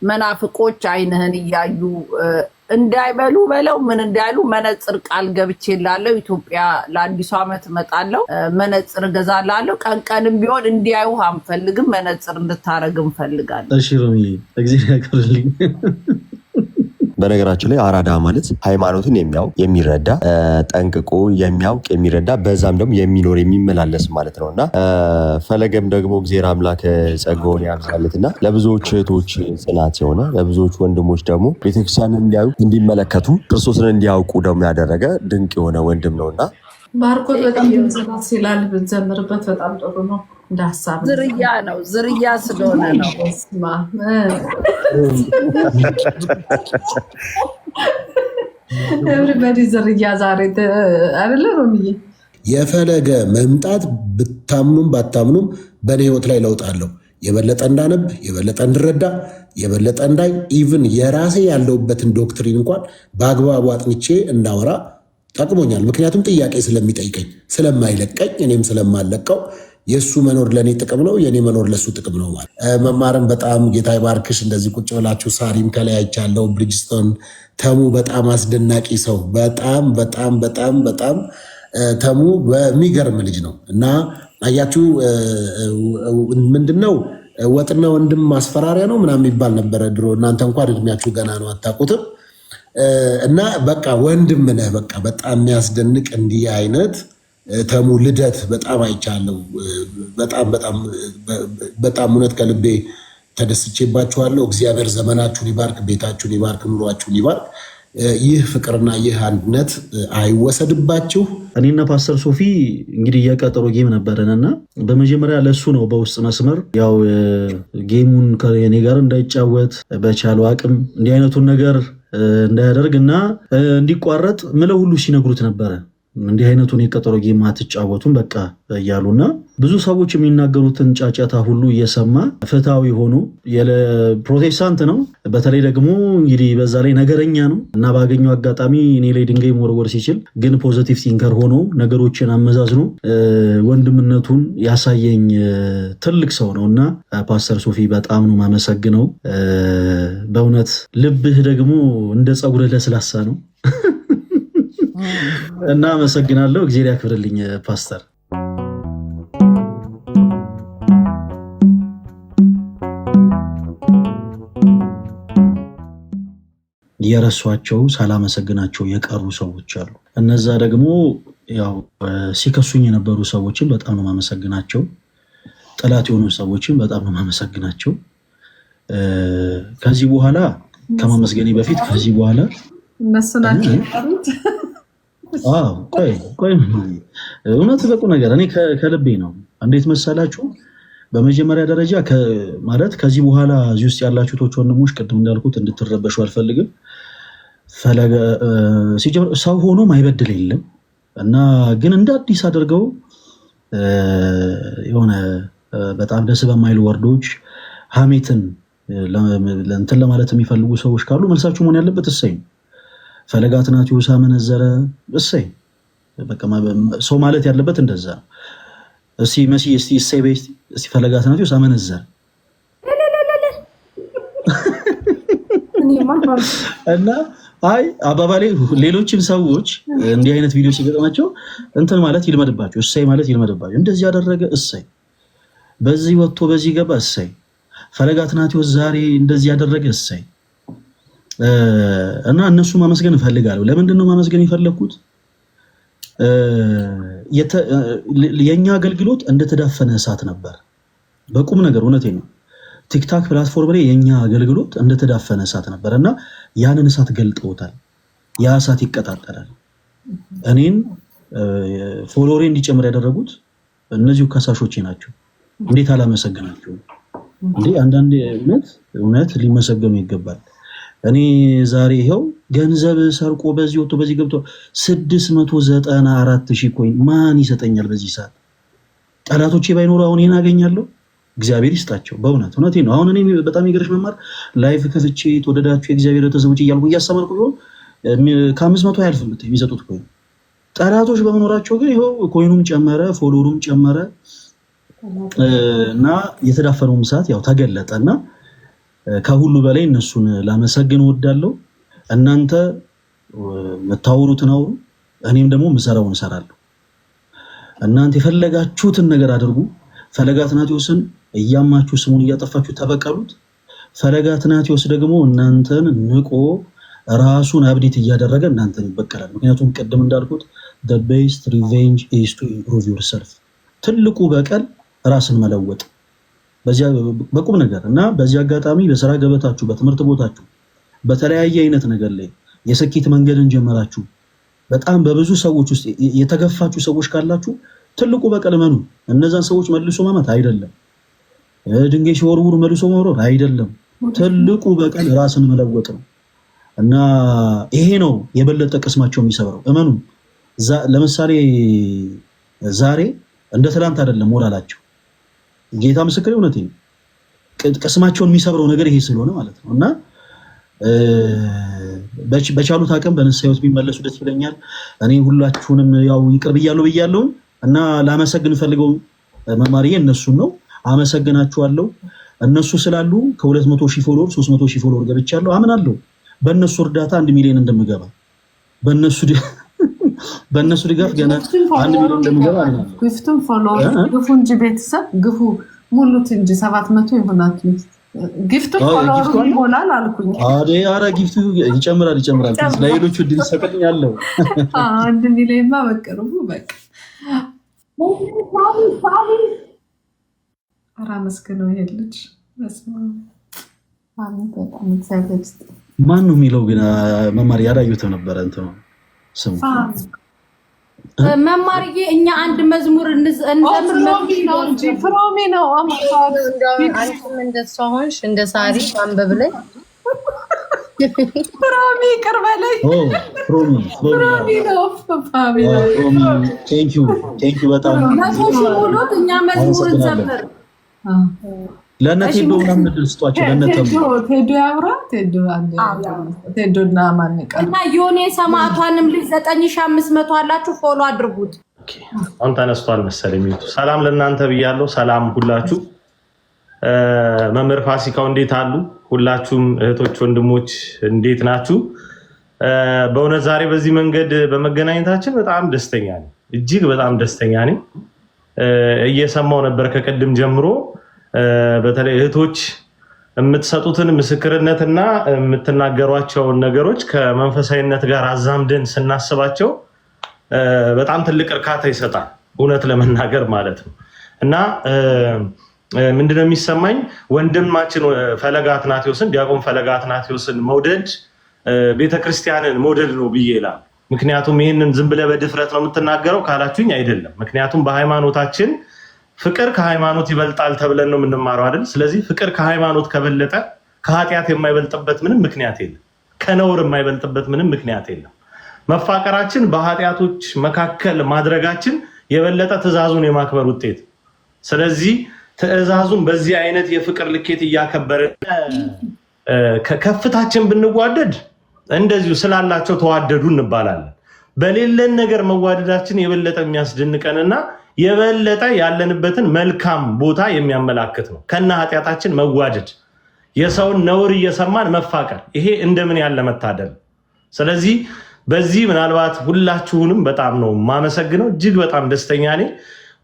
መናፍቆች አይንህን እያዩ እንዳይበሉ በለው ምን እንዳይሉ መነጽር ቃል ገብቼላለሁ። ኢትዮጵያ ለአዲሱ ዓመት እመጣለሁ፣ መነጽር እገዛላለሁ። ቀንም ቢሆን እንዲያዩ አንፈልግም፣ መነጽር እንድታረግ እንፈልጋለን። እሺ ሮሚ እግዚአብሔር ያክብርልኝ። በነገራችን ላይ አራዳ ማለት ሃይማኖትን የሚያውቅ የሚረዳ ጠንቅቆ የሚያውቅ የሚረዳ በዛም ደግሞ የሚኖር የሚመላለስ ማለት ነውና ፈለገም ደግሞ እግዚአብሔር አምላክ ጸጋውን ያብዛለትና ለብዙዎች እህቶች ጽናት የሆነ ለብዙዎች ወንድሞች ደግሞ ቤተክርስቲያንን እንዲያዩ እንዲመለከቱ ክርስቶስን እንዲያውቁ ደግሞ ያደረገ ድንቅ የሆነ ወንድም ነውና ባርኮት በጣም ድምጽ ሲላል ብትዘምርበት በጣም ጥሩ ነው። እንዳሳብ ዝርያ ነው፣ ዝርያ ስለሆነ ነው። ኤቭሪባዲ ዝርያ ዛሬ አይደለ ሮሚዬ? የፈለገ መምጣት ብታምኑም ባታምኑም በእኔ ህይወት ላይ ለውጥ አለው። የበለጠ እንዳነብ፣ የበለጠ እንድረዳ፣ የበለጠ እንዳይ ኢቭን የራሴ ያለውበትን ዶክትሪን እንኳን በአግባቡ አጥንቼ እንዳወራ ጠቅሞኛል። ምክንያቱም ጥያቄ ስለሚጠይቀኝ ስለማይለቀኝ እኔም ስለማለቀው የእሱ መኖር ለእኔ ጥቅም ነው፣ የእኔ መኖር ለእሱ ጥቅም ነው። ማለት መማርም በጣም ጌታ ይባርክሽ። እንደዚህ ቁጭ ብላችሁ ሳሪም ከለያይቻለው፣ ብሪጅስቶን ተሙ በጣም አስደናቂ ሰው፣ በጣም በጣም በጣም በጣም ተሙ በሚገርም ልጅ ነው እና አያችሁ ምንድነው ወጥና ወንድም ማስፈራሪያ ነው ምናምን የሚባል ነበረ ድሮ። እናንተ እንኳን እድሜያችሁ ገና ነው አታውቁትም። እና በቃ ወንድም ነህ። በቃ በጣም የሚያስደንቅ እንዲህ አይነት ተሙ ልደት በጣም አይቻለሁ። በጣም በጣም በጣም እውነት ከልቤ ተደስቼባችኋለሁ። እግዚአብሔር ዘመናችሁን ይባርክ፣ ቤታችሁን ይባርክ፣ ኑሯችሁን ይባርክ። ይህ ፍቅርና ይህ አንድነት አይወሰድባችሁ። እኔና ፓስተር ሶፊ እንግዲህ የቀጠሮ ጌም ነበረንና በመጀመሪያ ለሱ ነው በውስጥ መስመር ያው ጌሙን ከኔ ጋር እንዳይጫወት በቻለው አቅም እንዲህ አይነቱን ነገር እንዳያደርግ እና እንዲቋረጥ ምለው ሁሉ ሲነግሩት ነበረ። እንዲህ አይነቱን የቀጠሮ ጌም አትጫወቱም በቃ እያሉና ብዙ ሰዎች የሚናገሩትን ጫጫታ ሁሉ እየሰማ ፍትሃዊ ሆኖ ፕሮቴስታንት ነው። በተለይ ደግሞ እንግዲህ በዛ ላይ ነገረኛ ነው እና ባገኘው አጋጣሚ እኔ ላይ ድንጋይ መወርወር ሲችል ግን ፖዚቲቭ ቲንከር ሆኖ ነገሮችን አመዛዝኖ ወንድምነቱን ያሳየኝ ትልቅ ሰው ነው እና ፓስተር ሶፊ በጣም ነው ማመሰግነው። በእውነት ልብህ ደግሞ እንደ ፀጉር ለስላሳ ነው እና አመሰግናለሁ። እግዚአብሔር ያክብርልኝ ፓስተር። የረሷቸው ሳላመሰግናቸው የቀሩ ሰዎች አሉ። እነዛ ደግሞ ያው ሲከሱኝ የነበሩ ሰዎችን በጣም ነው ማመሰግናቸው። ጠላት የሆኑ ሰዎችን በጣም ነው ማመሰግናቸው። ከዚህ በኋላ ከማመስገኔ በፊት ከዚህ በኋላ እነሱ ናቸው የቀሩት። ቆይ እውነት በቁ ነገር እኔ ከልቤ ነው። እንዴት መሰላችሁ? በመጀመሪያ ደረጃ ማለት ከዚህ በኋላ እዚህ ውስጥ ያላችሁት ወንድሞች ቅድም እንዳልኩት እንድትረበሹ አልፈልግም። ፈለገ ሲጀምር ሰው ሆኖ ማይበድል የለም እና ግን እንደ አዲስ አድርገው የሆነ በጣም ደስ በማይሉ ወርዶች ሐሜትን እንትን ለማለት የሚፈልጉ ሰዎች ካሉ መልሳችሁ መሆን ያለበት እሰይ ፈለገ አትናትዮስ አመነዘረ እሰይ። በቃ ሰው ማለት ያለበት እንደዛ ነው። እስቲ መሲ እስቲ እሰይ በይ እስቲ ፈለገ አትናትዮስ አመነዘረ እና አይ አባባሌ ሌሎችም ሰዎች እንዲህ አይነት ቪዲዮ ሲገጥማቸው እንትን ማለት ይልመድባቸው፣ እሰይ ማለት ይልመድባቸው። እንደዚህ ያደረገ እሰይ፣ በዚህ ወጥቶ በዚህ ገባ እሰይ፣ ፈለገ አትናትዮስ ዛሬ እንደዚህ ያደረገ እሰይ። እና እነሱ ማመስገን እፈልጋለሁ። ለምንድን ነው ማመስገን የፈለኩት? የኛ አገልግሎት እንደተዳፈነ እሳት ነበር። በቁም ነገር እውነቴን ነው። ቲክታክ ፕላትፎርም ላይ የኛ አገልግሎት እንደተዳፈነ እሳት ነበር እና ያንን እሳት ገልጠውታል። ያ እሳት ይቀጣጠላል። እኔን ፎሎወሬ እንዲጨምር ያደረጉት እነዚሁ ከሳሾቼ ናቸው። እንዴት አላመሰግናቸውም እንዴ? አንዳንድ እውነት ሊመሰገኑ ይገባል። እኔ ዛሬ ይኸው ገንዘብ ሰርቆ በዚህ ወጥቶ በዚህ ገብቶ 694,000 ኮይን ማን ይሰጠኛል በዚህ ሰዓት? ጠላቶቼ ባይኖሩ አሁን ይሄን አገኛለሁ። እግዚአብሔር ይስጣቸው። በእውነት እውነቴን ነው። አሁን እኔ በጣም ይገርሽ መማር ላይፍ ከፍቼ ተወደዳችሁ የእግዚአብሔር ተሰቦች እያልኩ እያስተማርኩ ቢሆን ከ500 አያልፍም የሚሰጡት ኮይን። ጠላቶች በመኖራቸው ግን ይኸው ኮይኑም ጨመረ፣ ፎሎወሩም ጨመረ እና የተዳፈነውም ሰዓት ያው ተገለጠና ከሁሉ በላይ እነሱን ላመሰግን እወዳለሁ። እናንተ የምታወሩትን አውሩ፣ እኔም ደግሞ ምሰራውን እሰራለሁ። እናንተ የፈለጋችሁትን ነገር አድርጉ። ፈለገ አትናቴዎስን እያማችሁ ስሙን እያጠፋችሁ ተበቀሉት። ፈለገ አትናቴዎስ ደግሞ እናንተን ንቆ ራሱን አብዴት እያደረገ እናንተን ይበቀላል። ምክንያቱም ቅድም እንዳልኩት the best revenge is to improve yourself። ትልቁ በቀል ራስን መለወጥ በዚያ በቁም ነገር እና በዚህ አጋጣሚ በስራ ገበታችሁ፣ በትምህርት ቦታችሁ፣ በተለያየ አይነት ነገር ላይ የስኬት መንገድን ጀመራችሁ በጣም በብዙ ሰዎች ውስጥ የተገፋችሁ ሰዎች ካላችሁ ትልቁ በቀል መኑ እነዛን ሰዎች መልሶ ማመት አይደለም፣ ድንጋይ ሲወርውሩ መልሶ መውረድ አይደለም። ትልቁ በቀል ራስን መለወጥ ነው እና ይሄ ነው የበለጠ ቅስማቸው የሚሰብረው። እመኑ። ለምሳሌ ዛሬ እንደ ትላንት አይደለም ሞራላቸው። ጌታ ምስክሬ፣ እውነቴን ነው። ቅስማቸውን የሚሰብረው ነገር ይሄ ስለሆነ ማለት ነው እና በቻሉት አቅም በንስሐ ሕይወት ቢመለሱ ደስ ይለኛል። እኔ ሁላችሁንም ያው ይቅር ብያለሁ እና ላመሰግን ፈልገው መማሪዬ እነሱን ነው። አመሰግናችኋለሁ። እነሱ ስላሉ ከ200,000 ፎሎወር 300,000 ፎሎወር ገብቻለሁ። አምናለሁ በእነሱ እርዳታ 1 ሚሊዮን እንደምገባ፣ በእነሱ ድጋፍ ገና 1 ሚሊዮን እንደምገባ አምናለሁ። ግፍቱን ፎሎወር ግፉ እንጂ ቤተሰብ ግፉ ሙሉት እንጂ 700 ይሆናል። ጊፍቱ ፎሎወር ይሆናል አልኩኝ። ኧረ ጊፍቱ ይጨምራል። ለሌሎቹ እድል ይሰጠኛለሁ። 1 ሚሊዮንማ በቅርቡ በቃ ኧረ መስገነው ይሄ ልጅ ማን ነው የሚለው ግን መማር ያላዩት ነበረ እንትን ነው ስሙ መማርዬ እኛ አንድ መዝሙር እንዘምር ነው እንጂ ፍሮሚ ነው አንተም እንደሷ ሆንሽ እንደ ሳሪ አንበብ ላይ ፍሮሚ ቅርበለኝ ፍሮሚ ነው ፋሚ ቴንክ ዩ በጣም ሙሉት እኛ መዝሙር እንዘምር። ለነቴዶ ምናምን ድል ስጧቸው። ቴዶ ያብራ ቴዶና ማን ቀር እና የሆነ ሰማዕቷንም ልጅ 9500 አላችሁ ፎሎ አድርጉት። አሁን ተነስቷል መሰለኝ። ሰላም ለእናንተ ብያለሁ። ሰላም ሁላችሁ። መምህር ፋሲካው እንዴት አሉ? ሁላችሁም እህቶች ወንድሞች እንዴት ናችሁ? በእውነት ዛሬ በዚህ መንገድ በመገናኘታችን በጣም ደስተኛ ነኝ። እጅግ በጣም ደስተኛ ነኝ። እየሰማው ነበር ከቀድም ጀምሮ በተለይ እህቶች የምትሰጡትን ምስክርነትና የምትናገሯቸውን ነገሮች ከመንፈሳዊነት ጋር አዛምደን ስናስባቸው በጣም ትልቅ እርካታ ይሰጣል፣ እውነት ለመናገር ማለት ነው። እና ምንድነው የሚሰማኝ ወንድማችን ፈለገ አትናቴዎስን ዲያቆን ፈለገ አትናቴዎስን መውደድ ቤተክርስቲያንን መውደድ ነው ብዬ ይላል። ምክንያቱም ይህንን ዝም ብለህ በድፍረት ነው የምትናገረው ካላችሁኝ አይደለም። ምክንያቱም በሃይማኖታችን ፍቅር ከሃይማኖት ይበልጣል ተብለን ነው የምንማረው አይደል? ስለዚህ ፍቅር ከሃይማኖት ከበለጠ ከኃጢአት የማይበልጥበት ምንም ምክንያት የለም። ከነውር የማይበልጥበት ምንም ምክንያት የለም። መፋቀራችን በኃጢአቶች መካከል ማድረጋችን የበለጠ ትእዛዙን የማክበር ውጤት። ስለዚህ ትእዛዙን በዚህ አይነት የፍቅር ልኬት እያከበርን ከከፍታችን ብንዋደድ እንደዚሁ ስላላቸው ተዋደዱ እንባላለን። በሌለን ነገር መዋደዳችን የበለጠ የሚያስደንቀንና የበለጠ ያለንበትን መልካም ቦታ የሚያመላክት ነው። ከነ ኃጢአታችን መዋደድ፣ የሰውን ነውር እየሰማን መፋቀር፣ ይሄ እንደምን ያለ መታደል። ስለዚህ በዚህ ምናልባት ሁላችሁንም በጣም ነው የማመሰግነው። እጅግ በጣም ደስተኛ ነኝ።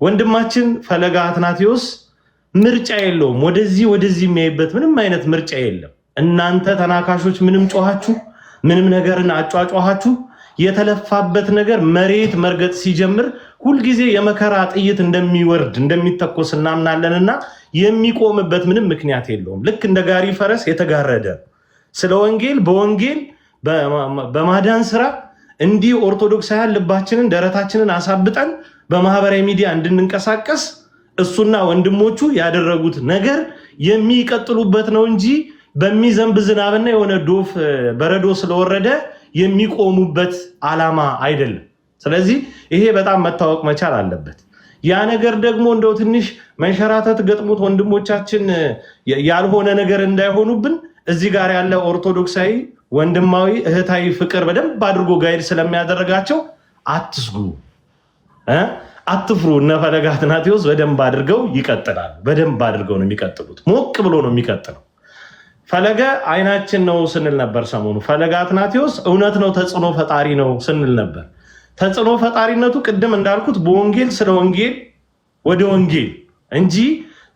ወንድማችን ፈለገ አትናቴዎስ ምርጫ የለውም። ወደዚህ የሚያይበት ምንም አይነት ምርጫ የለም። እናንተ ተናካሾች ምንም ጮኻችሁ፣ ምንም ነገርን አጫጫኋችሁ፣ የተለፋበት ነገር መሬት መርገጥ ሲጀምር ሁልጊዜ የመከራ ጥይት እንደሚወርድ እንደሚተኮስ እናምናለንና የሚቆምበት ምንም ምክንያት የለውም። ልክ እንደ ጋሪ ፈረስ የተጋረደ ስለ ወንጌል በወንጌል በማዳን ስራ እንዲህ ኦርቶዶክሳውያን ልባችንን ደረታችንን አሳብጠን በማህበራዊ ሚዲያ እንድንንቀሳቀስ እሱና ወንድሞቹ ያደረጉት ነገር የሚቀጥሉበት ነው እንጂ በሚዘንብ ዝናብና የሆነ ዶፍ በረዶ ስለወረደ የሚቆሙበት ዓላማ አይደለም። ስለዚህ ይሄ በጣም መታወቅ መቻል አለበት። ያ ነገር ደግሞ እንደው ትንሽ መንሸራተት ገጥሞት ወንድሞቻችን ያልሆነ ነገር እንዳይሆኑብን እዚህ ጋር ያለ ኦርቶዶክሳዊ ወንድማዊ እህታዊ ፍቅር በደንብ አድርጎ ጋይድ ስለሚያደርጋቸው አትስጉ፣ አትፍሩ። እነ ፈለገ አትናቴዎስ በደንብ አድርገው ይቀጥላሉ። በደንብ አድርገው ነው የሚቀጥሉት። ሞቅ ብሎ ነው የሚቀጥለው። ፈለገ አይናችን ነው ስንል ነበር ሰሞኑ። ፈለገ አትናቴዎስ እውነት ነው ተጽዕኖ ፈጣሪ ነው ስንል ነበር። ተጽዕኖ ፈጣሪነቱ ቅድም እንዳልኩት በወንጌል ስለ ወንጌል ወደ ወንጌል እንጂ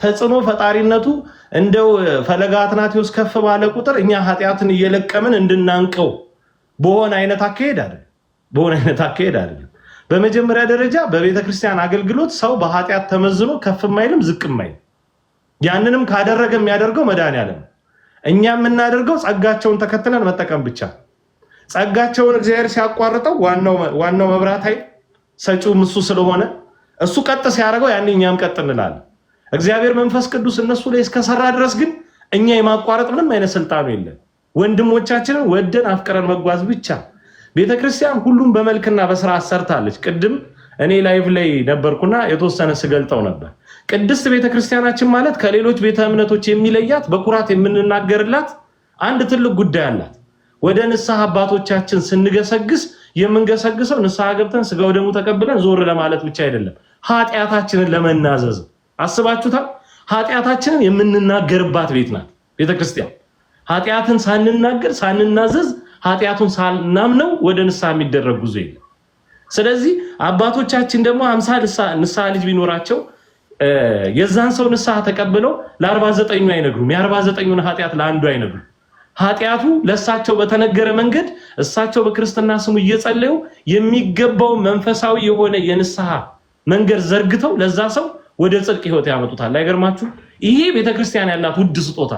ተጽዕኖ ፈጣሪነቱ እንደው ፈለገ አትናቴዎስ ከፍ ባለ ቁጥር እኛ ኃጢአትን እየለቀምን እንድናንቀው በሆነ አይነት አካሄድ አይደለም። በመጀመሪያ ደረጃ በቤተ ክርስቲያን አገልግሎት ሰው በኃጢአት ተመዝኖ ከፍ ማይልም ዝቅ ማይልም። ያንንም ካደረገ የሚያደርገው መድኃኒዓለም ነው። እኛ የምናደርገው ጸጋቸውን ተከትለን መጠቀም ብቻ። ጸጋቸውን እግዚአብሔር ሲያቋርጠው ዋናው መብራት ኃይል ሰጪው እሱ ስለሆነ እሱ ቀጥ ሲያደርገው ያኔ እኛም ቀጥ እንላለን። እግዚአብሔር መንፈስ ቅዱስ እነሱ ላይ እስከሰራ ድረስ ግን እኛ የማቋረጥ ምንም አይነት ስልጣኑ የለን። ወንድሞቻችንን ወደን አፍቅረን መጓዝ ብቻ። ቤተክርስቲያን ሁሉም በመልክና በስርዓት ሰርታለች። ቅድም እኔ ላይቭ ላይ ነበርኩና የተወሰነ ስገልጠው ነበር። ቅድስት ቤተክርስቲያናችን ማለት ከሌሎች ቤተ እምነቶች የሚለያት በኩራት የምንናገርላት አንድ ትልቅ ጉዳይ አላት። ወደ ንስሐ አባቶቻችን ስንገሰግስ የምንገሰግሰው ንስሐ ገብተን ስጋው ደሙ ተቀብለን ዞር ለማለት ብቻ አይደለም፣ ኃጢአታችንን ለመናዘዝ። አስባችሁታል? ኃጢአታችንን የምንናገርባት ቤት ናት ቤተክርስቲያን። ኃጢአትን ሳንናገር ሳንናዘዝ ኃጢአቱን ሳናምነው ወደ ንስሐ የሚደረግ ጉዞ የለም። ስለዚህ አባቶቻችን ደግሞ 50 ንስሐ ልጅ ቢኖራቸው የዛን ሰው ንስሐ ተቀብለው ለ49ኙ አይነግሩም። የ49ኙን ኃጢአት ለአንዱ አይነግሩም። ኃጢአቱ ለእሳቸው በተነገረ መንገድ እሳቸው በክርስትና ስሙ እየጸለዩ የሚገባው መንፈሳዊ የሆነ የንስሐ መንገድ ዘርግተው ለዛ ሰው ወደ ጽድቅ ህይወት ያመጡታል። አይገርማችሁ? ይሄ ቤተክርስቲያን ያላት ውድ ስጦታ።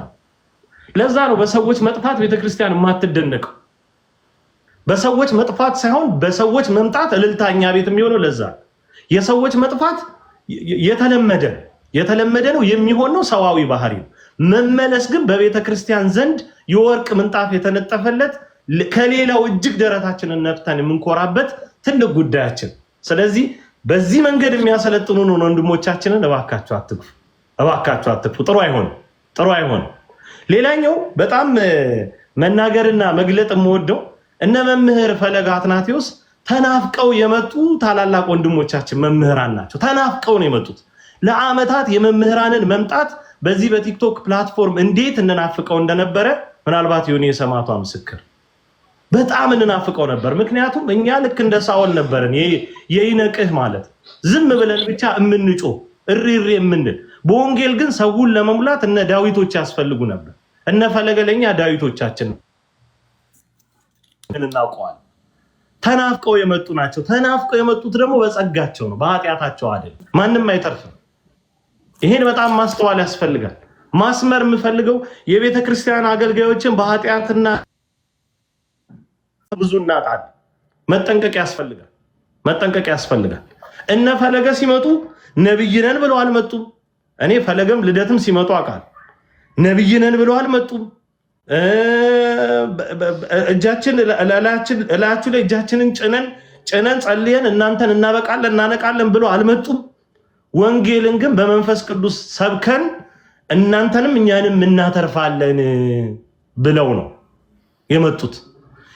ለዛ ነው በሰዎች መጥፋት ቤተክርስቲያን የማትደነቀው። በሰዎች መጥፋት ሳይሆን በሰዎች መምጣት እልልታኛ ቤት የሚሆነው ለዛ። የሰዎች መጥፋት የተለመደ ነው የሚሆነው ሰዋዊ ባህሪ ነው። መመለስ ግን በቤተክርስቲያን ዘንድ የወርቅ ምንጣፍ የተነጠፈለት ከሌላው እጅግ ደረታችንን ነፍተን የምንኮራበት ትልቅ ጉዳያችን። ስለዚህ በዚህ መንገድ የሚያሰለጥኑን ወንድሞቻችንን እባካችሁ አትግፉ። ጥሩ አይሆንም። ሌላኛው በጣም መናገርና መግለጥ የምወደው እነ መምህር ፈለገ አትናቴዎስ ተናፍቀው የመጡ ታላላቅ ወንድሞቻችን መምህራን ናቸው። ተናፍቀው ነው የመጡት። ለዓመታት የመምህራንን መምጣት በዚህ በቲክቶክ ፕላትፎርም እንዴት እንናፍቀው እንደነበረ ምናልባት የሆነ የሰማቷ ምስክር። በጣም እንናፍቀው ነበር። ምክንያቱም እኛ ልክ እንደ ሳኦል ነበርን። የይነቅህ ማለት ዝም ብለን ብቻ እምንጮህ እሪሪ የምንል። በወንጌል ግን ሰውን ለመሙላት እነ ዳዊቶች ያስፈልጉ ነበር። እነ ፈለገ ለኛ ዳዊቶቻችን እናውቀዋለን። ተናፍቀው የመጡ ናቸው። ተናፍቀው የመጡት ደግሞ በጸጋቸው ነው፣ በኃጢአታቸው አይደለም። ማንም አይተርፍም። ይሄን በጣም ማስተዋል ያስፈልጋል። ማስመር የምፈልገው የቤተ ክርስቲያን አገልጋዮችን በኃጢአትና ብዙ እናጣለን። መጠንቀቅ ያስፈልጋል። እነ ፈለገ ሲመጡ ነብይ ነን ብለው አልመጡም። እኔ ፈለገም ልደትም ሲመጡ አውቃለሁ። ነብይ ነን ብለው አልመጡም። እጃችን እላችሁ ላይ እጃችንን ጭነን ጸልየን እናንተን እናነቃለን ብለው አልመጡም። ወንጌልን ግን በመንፈስ ቅዱስ ሰብከን እናንተንም እኛንም እናተርፋለን ብለው ነው የመጡት።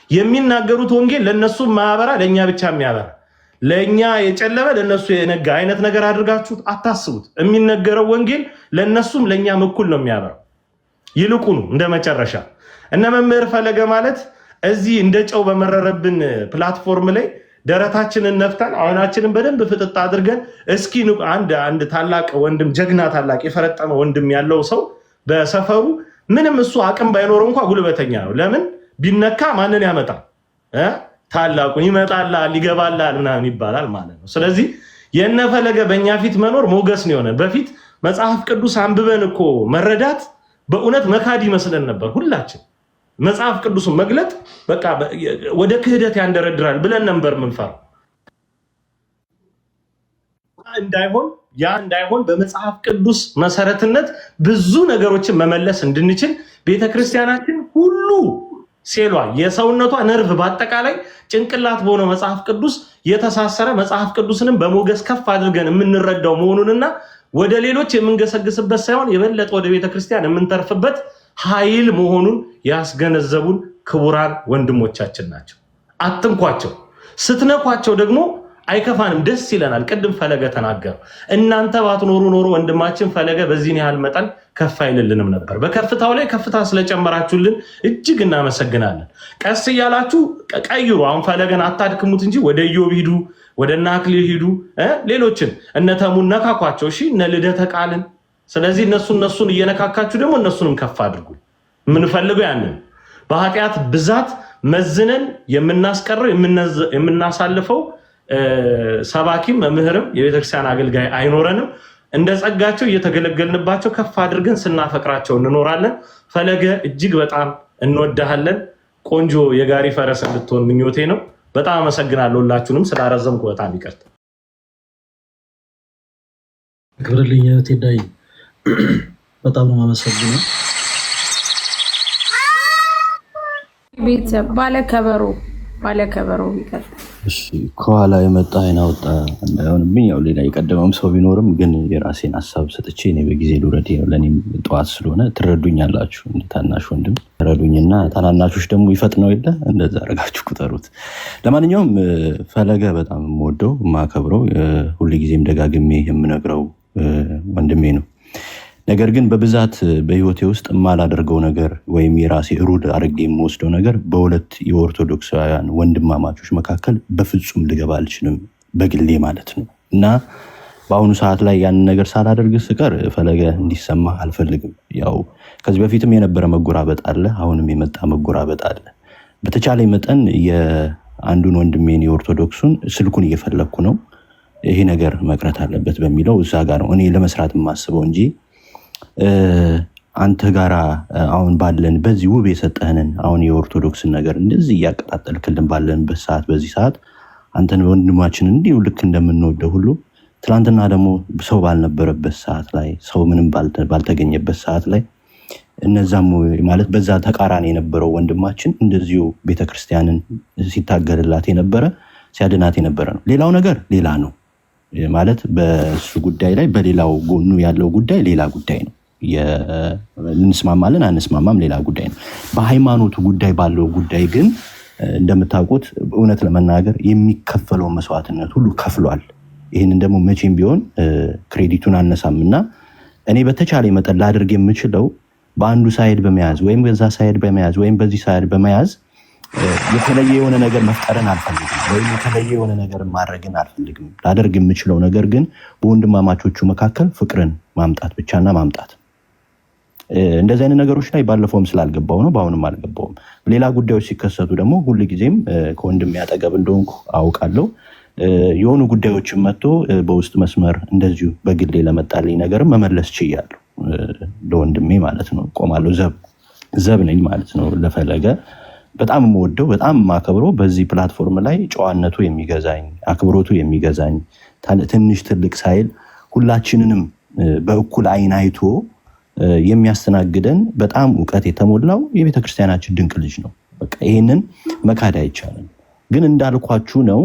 የሚናገሩት ወንጌል ለነሱ ማያበራ ለኛ ብቻ የሚያበራ፣ ለኛ የጨለመ ለነሱ የነጋ አይነት ነገር አድርጋችሁ አታስቡት። የሚነገረው ወንጌል ለነሱም ለኛም እኩል ነው የሚያበራው። ይልቁኑ እንደ መጨረሻ እነ መምህር ፈለገ ማለት እዚህ እንደ ጨው በመረረብን ፕላትፎርም ላይ ደረታችንን ነፍተን አይናችንን በደንብ ፍጥጥ አድርገን እስኪ አንድ ታላቅ ወንድም ጀግና ታላቅ የፈረጠመ ወንድም ያለው ሰው በሰፈሩ ምንም እሱ አቅም ባይኖረው እንኳን ጉልበተኛ ነው። ለምን ቢነካ ማንን ያመጣል? ታላቁን ይመጣላል፣ ይገባላል ምናምን ይባላል ማለት ነው። ስለዚህ የነ ፈለገ በእኛ ፊት መኖር ሞገስ ነው የሆነ። በፊት መጽሐፍ ቅዱስ አንብበን እኮ መረዳት በእውነት መካድ ይመስለን ነበር ሁላችን። መጽሐፍ ቅዱስን መግለጥ በቃ ወደ ክህደት ያንደረድራል ብለን ነበር ምንፈራው። እንዳይሆን በመጽሐፍ ቅዱስ መሰረትነት ብዙ ነገሮችን መመለስ እንድንችል ቤተክርስቲያናችን ሁሉ ሴሏ የሰውነቷ ነርቭ በአጠቃላይ ጭንቅላት በሆነው መጽሐፍ ቅዱስ የተሳሰረ መጽሐፍ ቅዱስንም በሞገስ ከፍ አድርገን የምንረዳው መሆኑንና ወደ ሌሎች የምንገሰግስበት ሳይሆን የበለጠ ወደ ቤተክርስቲያን የምንተርፍበት ኃይል መሆኑን ያስገነዘቡን ክቡራን ወንድሞቻችን ናቸው። አትንኳቸው። ስትነኳቸው ደግሞ አይከፋንም፣ ደስ ይለናል። ቅድም ፈለገ ተናገረ። እናንተ ባትኖሩ ኖሮ ወንድማችን ፈለገ በዚህን ያህል መጠን ከፍ አይልልንም ነበር። በከፍታው ላይ ከፍታ ስለጨመራችሁልን እጅግ እናመሰግናለን። ቀስ እያላችሁ ቀይሩ። አሁን ፈለገን አታድክሙት እንጂ ወደ ኢዮብ ሂዱ፣ ወደ እነ አክሊል ሂዱ፣ ሌሎችን እነ ተሙን ነካኳቸው። እሺ እነ ልደተ ቃልን። ስለዚህ እነሱን እየነካካችሁ ደግሞ እነሱንም ከፍ አድርጉ። የምንፈልገው ያንን በኃጢአት ብዛት መዝነን የምናስቀረው የምናሳልፈው ሰባኪም መምህርም የቤተክርስቲያን አገልጋይ አይኖረንም። እንደ ጸጋቸው እየተገለገልንባቸው ከፍ አድርገን ስናፈቅራቸው እንኖራለን። ፈለገ እጅግ በጣም እንወዳሃለን። ቆንጆ የጋሪ ፈረስ እንድትሆን ምኞቴ ነው። በጣም አመሰግናለሁ። ሁላችሁንም ስላረዘምኩ በጣም ይቅርታ። ክብርልኝ ቴዳይ በጣም ነው የማመሰግነው። ቤተሰብ ባለከበሮ ይቀጥል። እሺ ከኋላ የመጣ አይን አውጣ እንዳይሆንብኝ፣ ያው ሌላ የቀደመም ሰው ቢኖርም ግን የራሴን ሀሳብ ሰጥቼ እኔ በጊዜ ልውረድ። ለእኔም ጠዋት ስለሆነ ትረዱኛላችሁ፣ እንደ ታናሽ ወንድም ትረዱኝና ታናናሾች ደግሞ ይፈጥነው የለ እንደዛ አረጋችሁ ቁጠሩት። ለማንኛውም ፈለገ በጣም የምወደው የማከብረው ሁልጊዜም ደጋግሜ የምነግረው ወንድሜ ነው። ነገር ግን በብዛት በህይወቴ ውስጥ የማላደርገው ነገር ወይም የራሴ ሩድ አድርጌ የምወስደው ነገር በሁለት የኦርቶዶክሳውያን ወንድማማቾች መካከል በፍጹም ልገባ አልችልም፣ በግሌ ማለት ነው። እና በአሁኑ ሰዓት ላይ ያንን ነገር ሳላደርግ ስቀር ፈለገ እንዲሰማ አልፈልግም። ያው ከዚህ በፊትም የነበረ መጎራበጥ አለ፣ አሁንም የመጣ መጎራበጥ አለ። በተቻለ መጠን የአንዱን ወንድሜን የኦርቶዶክሱን ስልኩን እየፈለግኩ ነው። ይሄ ነገር መቅረት አለበት በሚለው እዛ ጋር ነው እኔ ለመስራት የማስበው እንጂ አንተ ጋራ አሁን ባለን በዚህ ውብ የሰጠህንን አሁን የኦርቶዶክስን ነገር እንደዚህ እያቀጣጠልክልን ባለንበት ሰዓት በዚህ ሰዓት አንተን ወንድማችን እንዲሁ ልክ እንደምንወደው ሁሉ ትናንትና ደግሞ ሰው ባልነበረበት ሰዓት ላይ ሰው ምንም ባልተገኘበት ሰዓት ላይ እነዛም ማለት በዛ ተቃራኒ የነበረው ወንድማችን እንደዚሁ ቤተክርስቲያንን ሲታገልላት የነበረ ሲያድናት የነበረ ነው። ሌላው ነገር ሌላ ነው ማለት በሱ ጉዳይ ላይ በሌላው ጎኑ ያለው ጉዳይ ሌላ ጉዳይ ነው። እንስማማለን አንስማማም ሌላ ጉዳይ ነው። በሃይማኖቱ ጉዳይ ባለው ጉዳይ ግን እንደምታውቁት እውነት ለመናገር የሚከፈለው መስዋዕትነት ሁሉ ከፍሏል። ይህንን ደግሞ መቼም ቢሆን ክሬዲቱን አነሳምና እኔ በተቻለ መጠን ላደርግ የምችለው በአንዱ ሳይድ በመያዝ ወይም በዛ ሳይድ በመያዝ ወይም በዚህ ሳይድ በመያዝ የተለየ የሆነ ነገር መፍጠርን አልፈልግም፣ ወይም የተለየ የሆነ ነገር ማድረግን አልፈልግም። ላደርግ የምችለው ነገር ግን በወንድማማቾቹ መካከል ፍቅርን ማምጣት ብቻና ማምጣት። እንደዚህ አይነት ነገሮች ላይ ባለፈውም ስላልገባው ነው፣ በአሁንም አልገባውም። ሌላ ጉዳዮች ሲከሰቱ ደግሞ ሁልጊዜም ከወንድም ያጠገብ እንደሆንኩ አውቃለሁ። የሆኑ ጉዳዮችን መጥቶ በውስጥ መስመር እንደዚሁ በግሌ ለመጣልኝ ነገርም መመለስ ችያለሁ። ለወንድሜ ማለት ነው ቆማለሁ። ዘብ ነኝ ማለት ነው ለፈለገ። በጣም የምወደው በጣም የማከብረው በዚህ ፕላትፎርም ላይ ጨዋነቱ የሚገዛኝ አክብሮቱ የሚገዛኝ ትንሽ ትልቅ ሳይል ሁላችንንም በእኩል አይን አይቶ የሚያስተናግደን በጣም እውቀት የተሞላው የቤተክርስቲያናችን ድንቅ ልጅ ነው። በቃ ይሄንን መካድ አይቻልም። ግን እንዳልኳችሁ ነው፣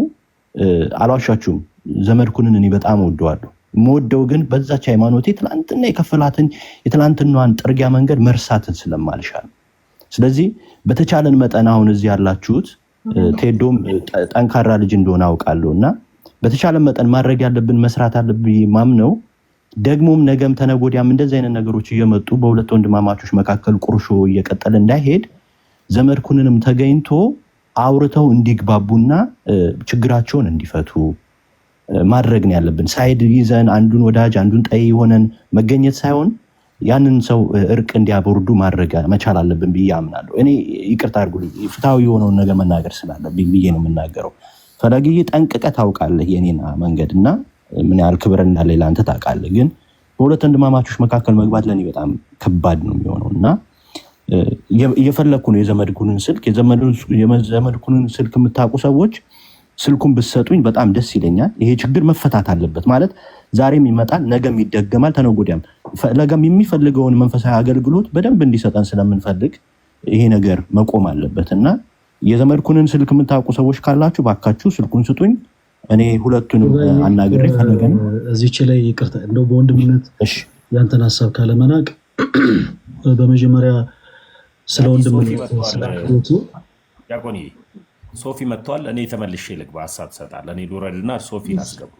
አልዋሻችሁም። ዘመድኩንን እኔ በጣም ወደዋለሁ። የምወደው ግን በዛች ሃይማኖቴ ትላንትና የከፈላትን የትላንትናዋን ጥርጊያ መንገድ መርሳትን ስለማልሻል፣ ስለዚህ በተቻለን መጠን አሁን እዚህ ያላችሁት ቴዶም ጠንካራ ልጅ እንደሆነ አውቃለሁ እና በተቻለን መጠን ማድረግ ያለብን መስራት አለብኝ ማምነው። ደግሞም ነገም ተነጎዲያም እንደዚህ አይነት ነገሮች እየመጡ በሁለት ወንድማማቾች መካከል ቁርሾ እየቀጠለ እንዳይሄድ ዘመድኩንንም ተገኝቶ አውርተው እንዲግባቡና ችግራቸውን እንዲፈቱ ማድረግ ነው ያለብን። ሳይድ ይዘን አንዱን ወዳጅ አንዱን ጠይ ሆነን መገኘት ሳይሆን ያንን ሰው እርቅ እንዲያበርዱ ማድረግ መቻል አለብን ብዬ አምናለሁ። እኔ ይቅርታ አድርጉልኝ ፍትሃዊ የሆነውን ነገር መናገር ስላለብኝ ብዬ ነው የምናገረው። ፈለግዬ ጠንቅቀህ ታውቃለህ የኔን መንገድና ምን ያህል ክብር እንዳለኝ ለአንተ ታውቃለህ። ግን በሁለት ወንድማማቾች መካከል መግባት ለኔ በጣም ከባድ ነው የሚሆነው እና እየፈለግኩ ነው የዘመድኩንን ስልክ የምታውቁ ሰዎች ስልኩን ብትሰጡኝ በጣም ደስ ይለኛል። ይሄ ችግር መፈታት አለበት ማለት ዛሬም ይመጣል፣ ነገም ይደገማል፣ ተነጎዲያም ፈለገም የሚፈልገውን መንፈሳዊ አገልግሎት በደንብ እንዲሰጠን ስለምንፈልግ ይሄ ነገር መቆም አለበት እና የዘመድኩንን ስልክ የምታውቁ ሰዎች ካላችሁ ባካችሁ ስልኩን ስጡኝ። እኔ ሁለቱንም አናግሬ ፈለገን እዚች ላይ ይቅርታ እንደው በወንድምነት ያንተን ሀሳብ ካለመናቅ በመጀመሪያ ስለ ወንድምነት ስለአክብሮቱ ሶፊ መጥቷል። እኔ ተመልሼ ልግባ፣ ሀሳብ ትሰጣለህ። እኔ ልውረድና ሶፊን አስገቡ።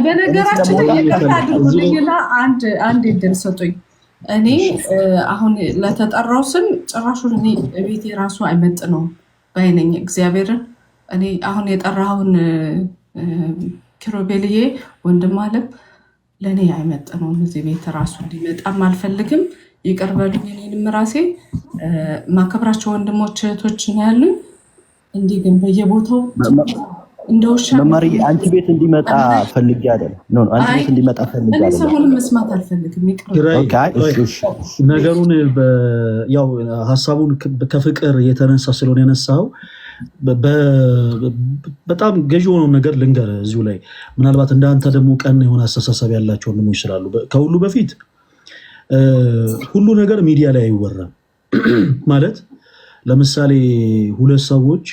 በነገራችን ላይ ይቅርታ አድርጉልኝና አንድ እድል ሰጡኝ። እኔ አሁን ለተጠራው ስም ጭራሹን እኔ ቤቴ ራሱ አይመጥነውም ባይነኝ እግዚአብሔርን። እኔ አሁን የጠራውን ኪሩቤልዬ ወንድም አለም ለእኔ አይመጥነውም። እዚህ ቤት ራሱ እንዲመጣም አልፈልግም። ይቅር በሉኝ። እኔንም ራሴ ማከብራቸው ወንድሞች እህቶች ነው ያሉኝ። እንዲህ ግን በየቦታው እንደውሻ መማሪ አንቺ ቤት እንዲመጣ ፈልጌ አይደለም። አንቺ ቤት እንዲመጣ ፈልጌ አይደለም። እኔ ሰሞኑን መስማት አልፈልግም። ነገሩን ያው ሀሳቡን ከፍቅር የተነሳ ስለሆነ የነሳው በጣም ገዢ የሆነውን ነገር ልንገር እዚሁ ላይ። ምናልባት እንዳንተ ደግሞ ቀን የሆነ አስተሳሰብ ያላቸው ወንድሞች ይችላሉ። ከሁሉ በፊት ሁሉ ነገር ሚዲያ ላይ አይወራም። ማለት ለምሳሌ ሁለት ሰዎች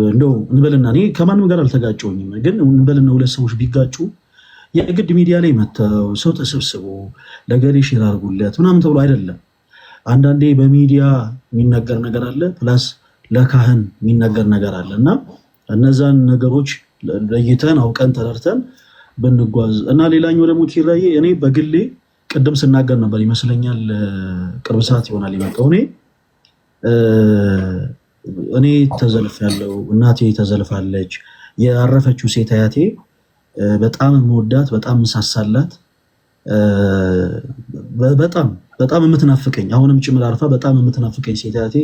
እንደው እንበልና እኔ ከማንም ጋር አልተጋጨሁኝም፣ ግን እንበልና ሁለት ሰዎች ቢጋጩ የግድ ሚዲያ ላይ መተው ሰው ተሰብስቦ ለገሌ ሼር አድርጉለት ምናምን ተብሎ አይደለም። አንዳንዴ በሚዲያ የሚነገር ነገር አለ፣ ፕላስ ለካህን የሚነገር ነገር አለ እና እነዛን ነገሮች ለይተን አውቀን ተረድተን ብንጓዝ እና ሌላኛው ደግሞ ኪራዬ እኔ በግሌ ቅድም ስናገር ነበር ይመስለኛል፣ ቅርብ ሰዓት ይሆናል የመጣው። እኔ ተዘልፌያለሁ፣ እናቴ ተዘልፋለች። ያረፈችው ሴት አያቴ በጣም የምወዳት በጣም ምሳሳላት በጣም የምትናፍቀኝ አሁንም ጭምር አርፋ በጣም የምትናፍቀኝ ሴት አያቴ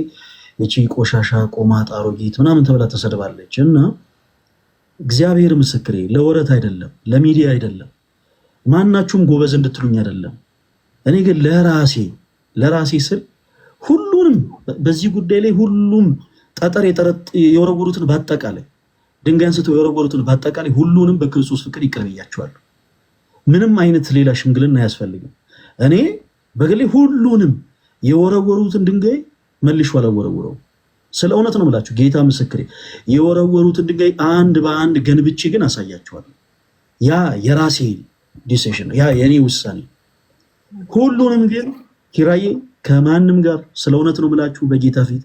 እቺ ቆሻሻ ቆማጣ አሮጊት ምናምን ተብላ ተሰድባለች። እና እግዚአብሔር ምስክሬ ለወረት አይደለም ለሚዲያ አይደለም ማናችሁም ጎበዝ እንድትሉኝ አይደለም። እኔ ግን ለራሴ ስል ሁሉንም በዚህ ጉዳይ ላይ ሁሉም ጠጠር የወረወሩትን በአጠቃላይ ድንጋይ አንስተው የወረወሩትን በአጠቃላይ ሁሉንም በክርስቶስ ፍቅር ይቅር ብያቸዋለሁ። ምንም አይነት ሌላ ሽምግልና አያስፈልግም። እኔ በግሌ ሁሉንም የወረወሩትን ድንጋይ መልሼ አላወረውረው። ስለ እውነት ነው የምላችሁ፣ ጌታ ምስክሬ። የወረወሩትን ድንጋይ አንድ በአንድ ገንብቼ ግን አሳያቸዋለሁ። ያ የራሴ ዲሲዥን፣ ያ የኔ ውሳኔ። ሁሉንም ግን ኪራዬ ከማንም ጋር ስለ እውነት ነው የምላችሁ በጌታ ፊት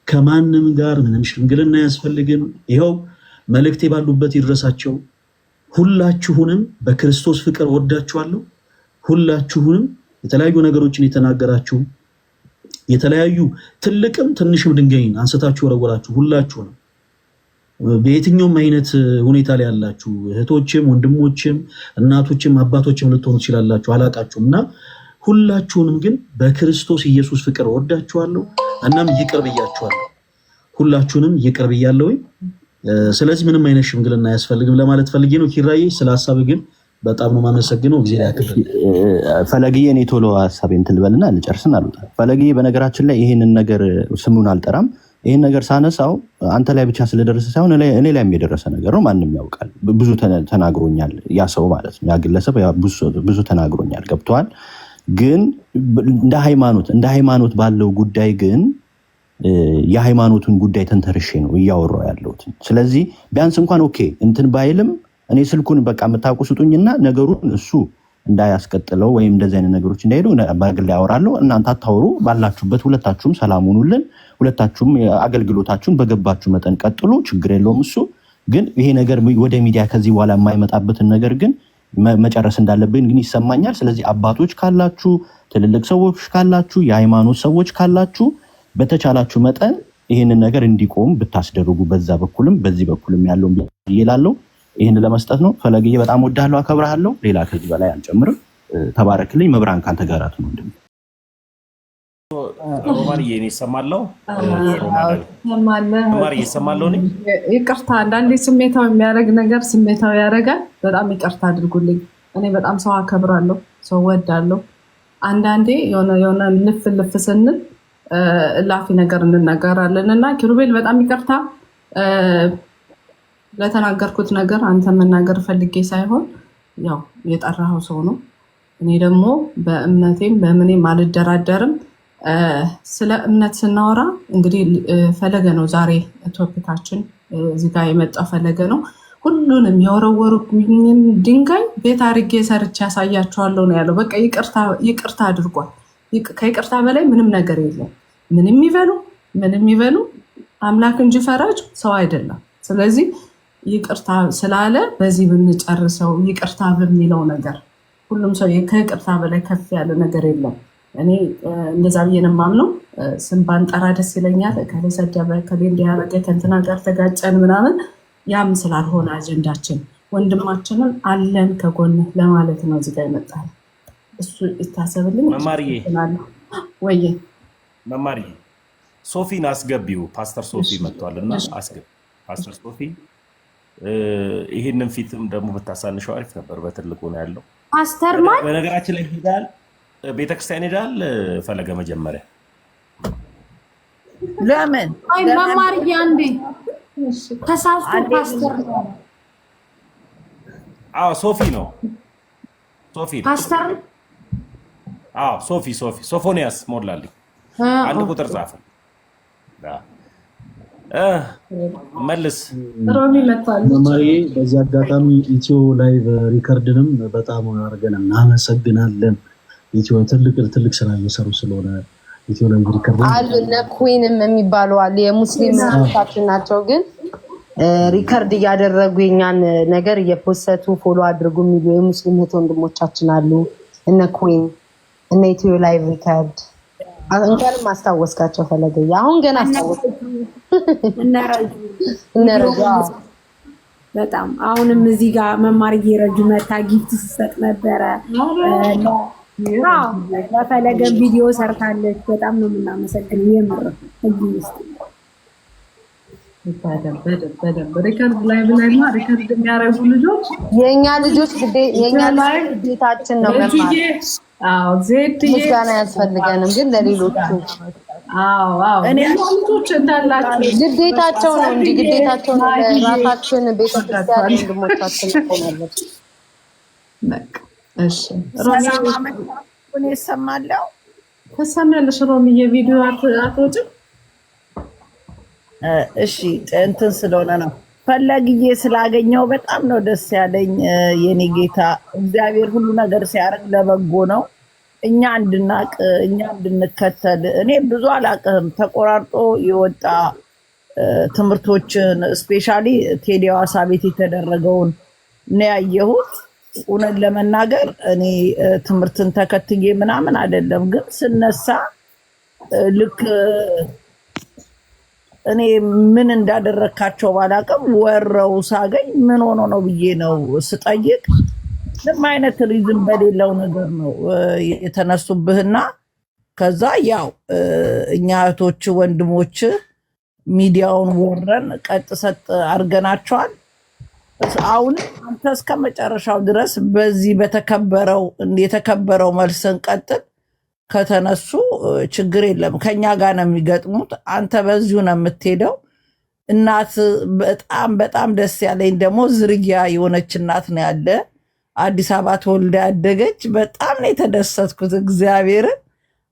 ከማንም ጋር ምንም ሽምግልና አያስፈልግም። ይኸው መልእክቴ ባሉበት ይድረሳቸው። ሁላችሁንም በክርስቶስ ፍቅር ወዳችኋለሁ። ሁላችሁንም የተለያዩ ነገሮችን የተናገራችሁ የተለያዩ ትልቅም ትንሽም ድንጋይን አንስታችሁ ወረወራችሁ ሁላችሁንም በየትኛውም አይነት ሁኔታ ላይ ያላችሁ እህቶችም ወንድሞችም እናቶችም አባቶችም ልትሆኑ ትችላላችሁ፣ አላቃችሁም። እና ሁላችሁንም ግን በክርስቶስ ኢየሱስ ፍቅር ወዳችኋለሁ። እናም ይቅር ብያችኋለሁ። ሁላችሁንም ይቅር ብያለሁ። ስለዚህ ምንም አይነት ሽምግልና አያስፈልግም ለማለት ፈልጌ ነው። ኪራዬ ስለ ሀሳብ ግን በጣም ነው የማመሰግነው። እግዚአብሔር ያክብር። ፈለግዬ እኔ ቶሎ ሀሳቤን ትልበልና ልጨርስን አሉት። ፈለግዬ በነገራችን ላይ ይሄንን ነገር ስሙን አልጠራም። ይህን ነገር ሳነሳው አንተ ላይ ብቻ ስለደረሰ ሳይሆን እኔ ላይም የደረሰ ነገር ነው። ማንም ያውቃል። ብዙ ተናግሮኛል። ያ ሰው ማለት ነው፣ ያ ግለሰብ ብዙ ተናግሮኛል። ገብተዋል። ግን እንደ ሃይማኖት ባለው ጉዳይ ግን የሃይማኖቱን ጉዳይ ተንተርሼ ነው እያወራሁ ያለሁት። ስለዚህ ቢያንስ እንኳን ኦኬ እንትን ባይልም እኔ ስልኩን በቃ የምታውቁ ስጡኝና ነገሩን እሱ እንዳያስቀጥለው ወይም እንደዚህ አይነት ነገሮች እንዳይሄዱ በግል ያወራለሁ። እናንተ አታወሩ፣ ባላችሁበት ሁለታችሁም ሰላም ሁኑልን። ሁለታችሁም አገልግሎታችሁን በገባችሁ መጠን ቀጥሉ፣ ችግር የለውም። እሱ ግን ይሄ ነገር ወደ ሚዲያ ከዚህ በኋላ የማይመጣበትን ነገር ግን መጨረስ እንዳለብን ግን ይሰማኛል። ስለዚህ አባቶች ካላችሁ፣ ትልልቅ ሰዎች ካላችሁ፣ የሃይማኖት ሰዎች ካላችሁ በተቻላችሁ መጠን ይህንን ነገር እንዲቆም ብታስደርጉ በዛ በኩልም በዚህ በኩልም ያለውን ይላለው። ይህን ለመስጠት ነው። ፈለግዬ በጣም ወዳለሁ፣ አከብርሃለሁ። ሌላ ከዚህ በላይ አልጨምርም። ተባረክልኝ። መብራን ካንተ ጋር ነው። ሮማንዬ እኔ እሰማለሁ። ሮማንዬ እሰማለሁ። ይቅርታ አንዳንዴ ስሜታዊ የሚያደርግ ነገር ስሜታዊ ያደርጋል። በጣም ይቅርታ አድርጉልኝ። እኔ በጣም ሰው አከብራለሁ፣ ሰው ወዳለሁ። አንዳንዴ የሆነ ልፍ ስንል እላፊ ነገር እንነገራለን እና ኪሩቤል በጣም ይቅርታ ለተናገርኩት ነገር። አንተ መናገር ፈልጌ ሳይሆን ያው የጠራኸው ሰው ነው። እኔ ደግሞ በእምነቴም በምኔም አልደራደርም። ስለ እምነት ስናወራ እንግዲህ ፈለገ ነው ዛሬ ቶፒካችን። እዚህ ጋር የመጣ ፈለገ ነው። ሁሉንም የወረወሩብኝን ድንጋይ ቤት አድርጌ ሰርቼ ያሳያቸዋለሁ ነው ያለው። በቃ ይቅርታ አድርጓል። ከይቅርታ በላይ ምንም ነገር የለም። ምንም ይበሉ አምላክ እንጂ ፈራጅ ሰው አይደለም። ስለዚህ ይቅርታ ስላለ በዚህ ብንጨርሰው ይቅርታ በሚለው ነገር ሁሉም ሰው ከይቅርታ በላይ ከፍ ያለ ነገር የለም። እኔ እንደዛ ብዬ ነው የማምነው። ስም ባንጠራ ደስ ይለኛል። ከሌ ሰደበ፣ ከሌ እንዲያረገ፣ ከእንትና ጋር ተጋጨን ምናምን፣ ያም ስላልሆነ አጀንዳችን ወንድማችንን አለን ከጎንህ ለማለት ነው እዚህ ጋር ይመጣል። እሱ ይታሰብልኝ። መማርዬ ወይ መማርዬ ሶፊን አስገቢው። ፓስተር ሶፊ መጥቷልና አስገቢ ፓስተር ሶፊ። ይሄንን ፊትም ደግሞ ብታሳንሸው አሪፍ ነበር። በትልቁ ነው ያለው ፓስተር ማን በነገራችን ላይ ሄዳል፣ ቤተክርስቲያን ሄዳል። ፈለገ መጀመሪያ ለምን አይ መማርዬ አንዴ ተሳስቶ ፓስተር ሶፊ ነው ሶፊ ፓስተር ሶፊ ሶፎንያስ ሞላልኝ አንድ ቁጥር ጻፈ። መልስ መማሪ በዚህ አጋጣሚ ኢትዮ ላይቭ ሪከርድንም በጣም አድርገን እናመሰግናለን። ኢትዮ ትልቅ ስራ እየሰሩ ስለሆነ ኢትዮ ላይቭ ሪከርድ አሉ ለኩዊንም የሚባሉ አሉ የሙስሊም እህቶቻችን ናቸው። ግን ሪከርድ እያደረጉ የኛን ነገር እየፖሰቱ ፎሎ አድርጉ የሚሉ የሙስሊም እህት ወንድሞቻችን አሉ። እነ ኩዊን እነ ኢትዮ ላይቭ ሪከርድ እንኳንም ማስታወስካቸው ፈለገ። አሁን ገና አስታወስ እነረጁ በጣም አሁንም እዚህ ጋር መማር እየረጁ መታ ጊፍት ሲሰጥ ነበረ። በፈለገ ቪዲዮ ሰርታለች። በጣም ነው የምናመሰግነው። የምር ሪከርድ ላይ ብለና ሪከርድ የሚያረጉ ልጆች የኛ ልጆች ግዴታችን ነው መማር። ምስጋና ያስፈልገንም፣ ግን ለሌሎቹ ግዴታቸው ነው እንጂ ግዴታቸው ነው። ራሳችን ቤተክርስቲያን ወንድሞቻችን ቆማለች። እሺ ሮሚ ይሰማለው ተሰማለሽ? ሮሚ የቪዲዮ አትወጭም? እሺ እንትን ስለሆነ ነው ፈለግዬ ስላገኘው በጣም ነው ደስ ያለኝ። የኔ ጌታ እግዚአብሔር ሁሉ ነገር ሲያደርግ ለበጎ ነው። እኛ እንድናቅ እኛ እንድንከተል እኔ ብዙ አላቅም። ተቆራርጦ የወጣ ትምህርቶችን ስፔሻሊ ቴዲ ሐዋሳ ቤት የተደረገውን ነው ያየሁት። እውነት ለመናገር እኔ ትምህርትን ተከትዬ ምናምን አይደለም፣ ግን ስነሳ ልክ እኔ ምን እንዳደረካቸው ባላቅም ወረው ሳገኝ ምን ሆኖ ነው ብዬ ነው ስጠይቅ፣ ምንም አይነት ሪዝን በሌለው ነገር ነው የተነሱብህና ከዛ ያው እኛ እህቶች ወንድሞች ሚዲያውን ወረን ቀጥ ሰጥ አድርገናቸዋል። አሁን አንተ እስከ መጨረሻው ድረስ በዚህ የተከበረው መልስን ቀጥል። ከተነሱ ችግር የለም፣ ከኛ ጋር ነው የሚገጥሙት። አንተ በዚሁ ነው የምትሄደው። እናት በጣም ደስ ያለኝ ደግሞ ዝርያ የሆነች እናት ነው ያለ፣ አዲስ አበባ ተወልዳ ያደገች። በጣም ነው የተደሰትኩት እግዚአብሔርን።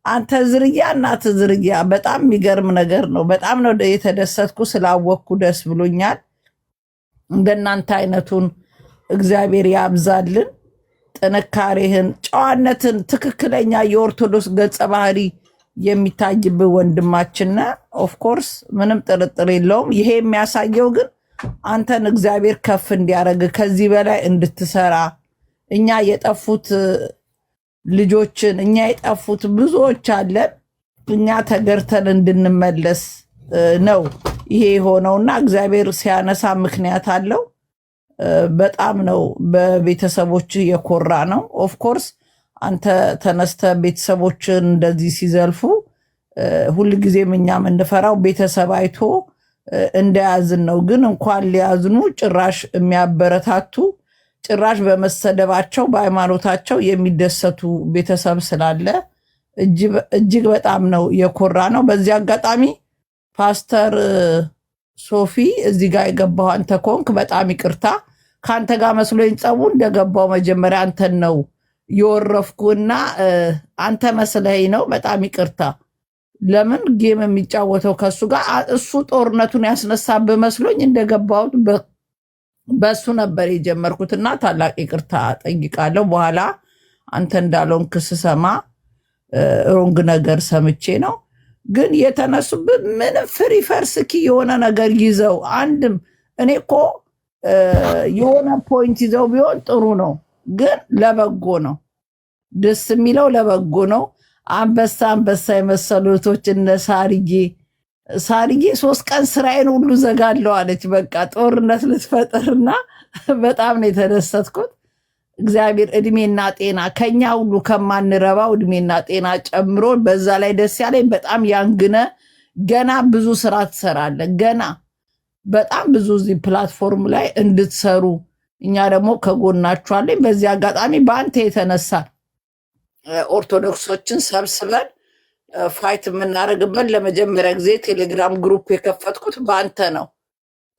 አንተ ዝርያ እናት ዝርያ፣ በጣም የሚገርም ነገር ነው። በጣም ነው የተደሰትኩ፣ ስላወቅኩ ደስ ብሎኛል። እንደናንተ አይነቱን እግዚአብሔር ያብዛልን። ጥንካሬህን፣ ጨዋነትን፣ ትክክለኛ የኦርቶዶክስ ገጸ ባህሪ የሚታይብህ ወንድማችንና ኦፍኮርስ ምንም ጥርጥር የለውም። ይሄ የሚያሳየው ግን አንተን እግዚአብሔር ከፍ እንዲያደርግ ከዚህ በላይ እንድትሰራ እኛ የጠፉት ልጆችን እኛ የጠፉት ብዙዎች አለን። እኛ ተገርተን እንድንመለስ ነው ይሄ የሆነውና እግዚአብሔር ሲያነሳ ምክንያት አለው። በጣም ነው በቤተሰቦች የኮራ ነው። ኦፍኮርስ አንተ ተነስተ ቤተሰቦችን እንደዚህ ሲዘልፉ ሁልጊዜም እኛ የምንፈራው ቤተሰብ አይቶ እንደያዝን ነው። ግን እንኳን ሊያዝኑ ጭራሽ የሚያበረታቱ ጭራሽ በመሰደባቸው በሃይማኖታቸው የሚደሰቱ ቤተሰብ ስላለ እጅግ በጣም ነው የኮራ ነው። በዚህ አጋጣሚ ፓስተር ሶፊ እዚህ ጋር የገባው አንተ ኮንክ፣ በጣም ይቅርታ። ከአንተ ጋር መስሎኝ ጸቡ እንደገባው መጀመሪያ አንተን ነው የወረፍኩና አንተ መስለኝ ነው። በጣም ይቅርታ። ለምን ጌም የሚጫወተው ከሱ ጋር እሱ ጦርነቱን ያስነሳብህ መስሎኝ እንደገባው በሱ ነበር የጀመርኩትና ታላቅ ይቅርታ ጠይቃለሁ። በኋላ አንተ እንዳለውን ክስ ሰማ ሮንግ ነገር ሰምቼ ነው። ግን የተነሱበት ምንም ፍሪ ፈርስኪ የሆነ ነገር ይዘው አንድም እኔ እኮ የሆነ ፖይንት ይዘው ቢሆን ጥሩ ነው፣ ግን ለበጎ ነው። ደስ የሚለው ለበጎ ነው። አንበሳ የመሰሉቶች እነ ሳርዬ 3 ቀን ስራዬን ሁሉ ዘጋለሁ አለች። በቃ ጦርነት ልትፈጥርና በጣም ነው የተደሰትኩት። እግዚአብሔር እድሜና ጤና ከኛ ሁሉ ከማንረባው እድሜና ጤና ጨምሮ በዛ ላይ ደስ ያለኝ በጣም ያንግነ ገና ብዙ ስራ ትሰራለ። ገና በጣም ብዙ እዚህ ፕላትፎርም ላይ እንድትሰሩ እኛ ደግሞ ከጎናችኋለን። በዚህ አጋጣሚ በአንተ የተነሳ ኦርቶዶክሶችን ሰብስበን ፋይት የምናደርግበት ለመጀመሪያ ጊዜ ቴሌግራም ግሩፕ የከፈትኩት በአንተ ነው።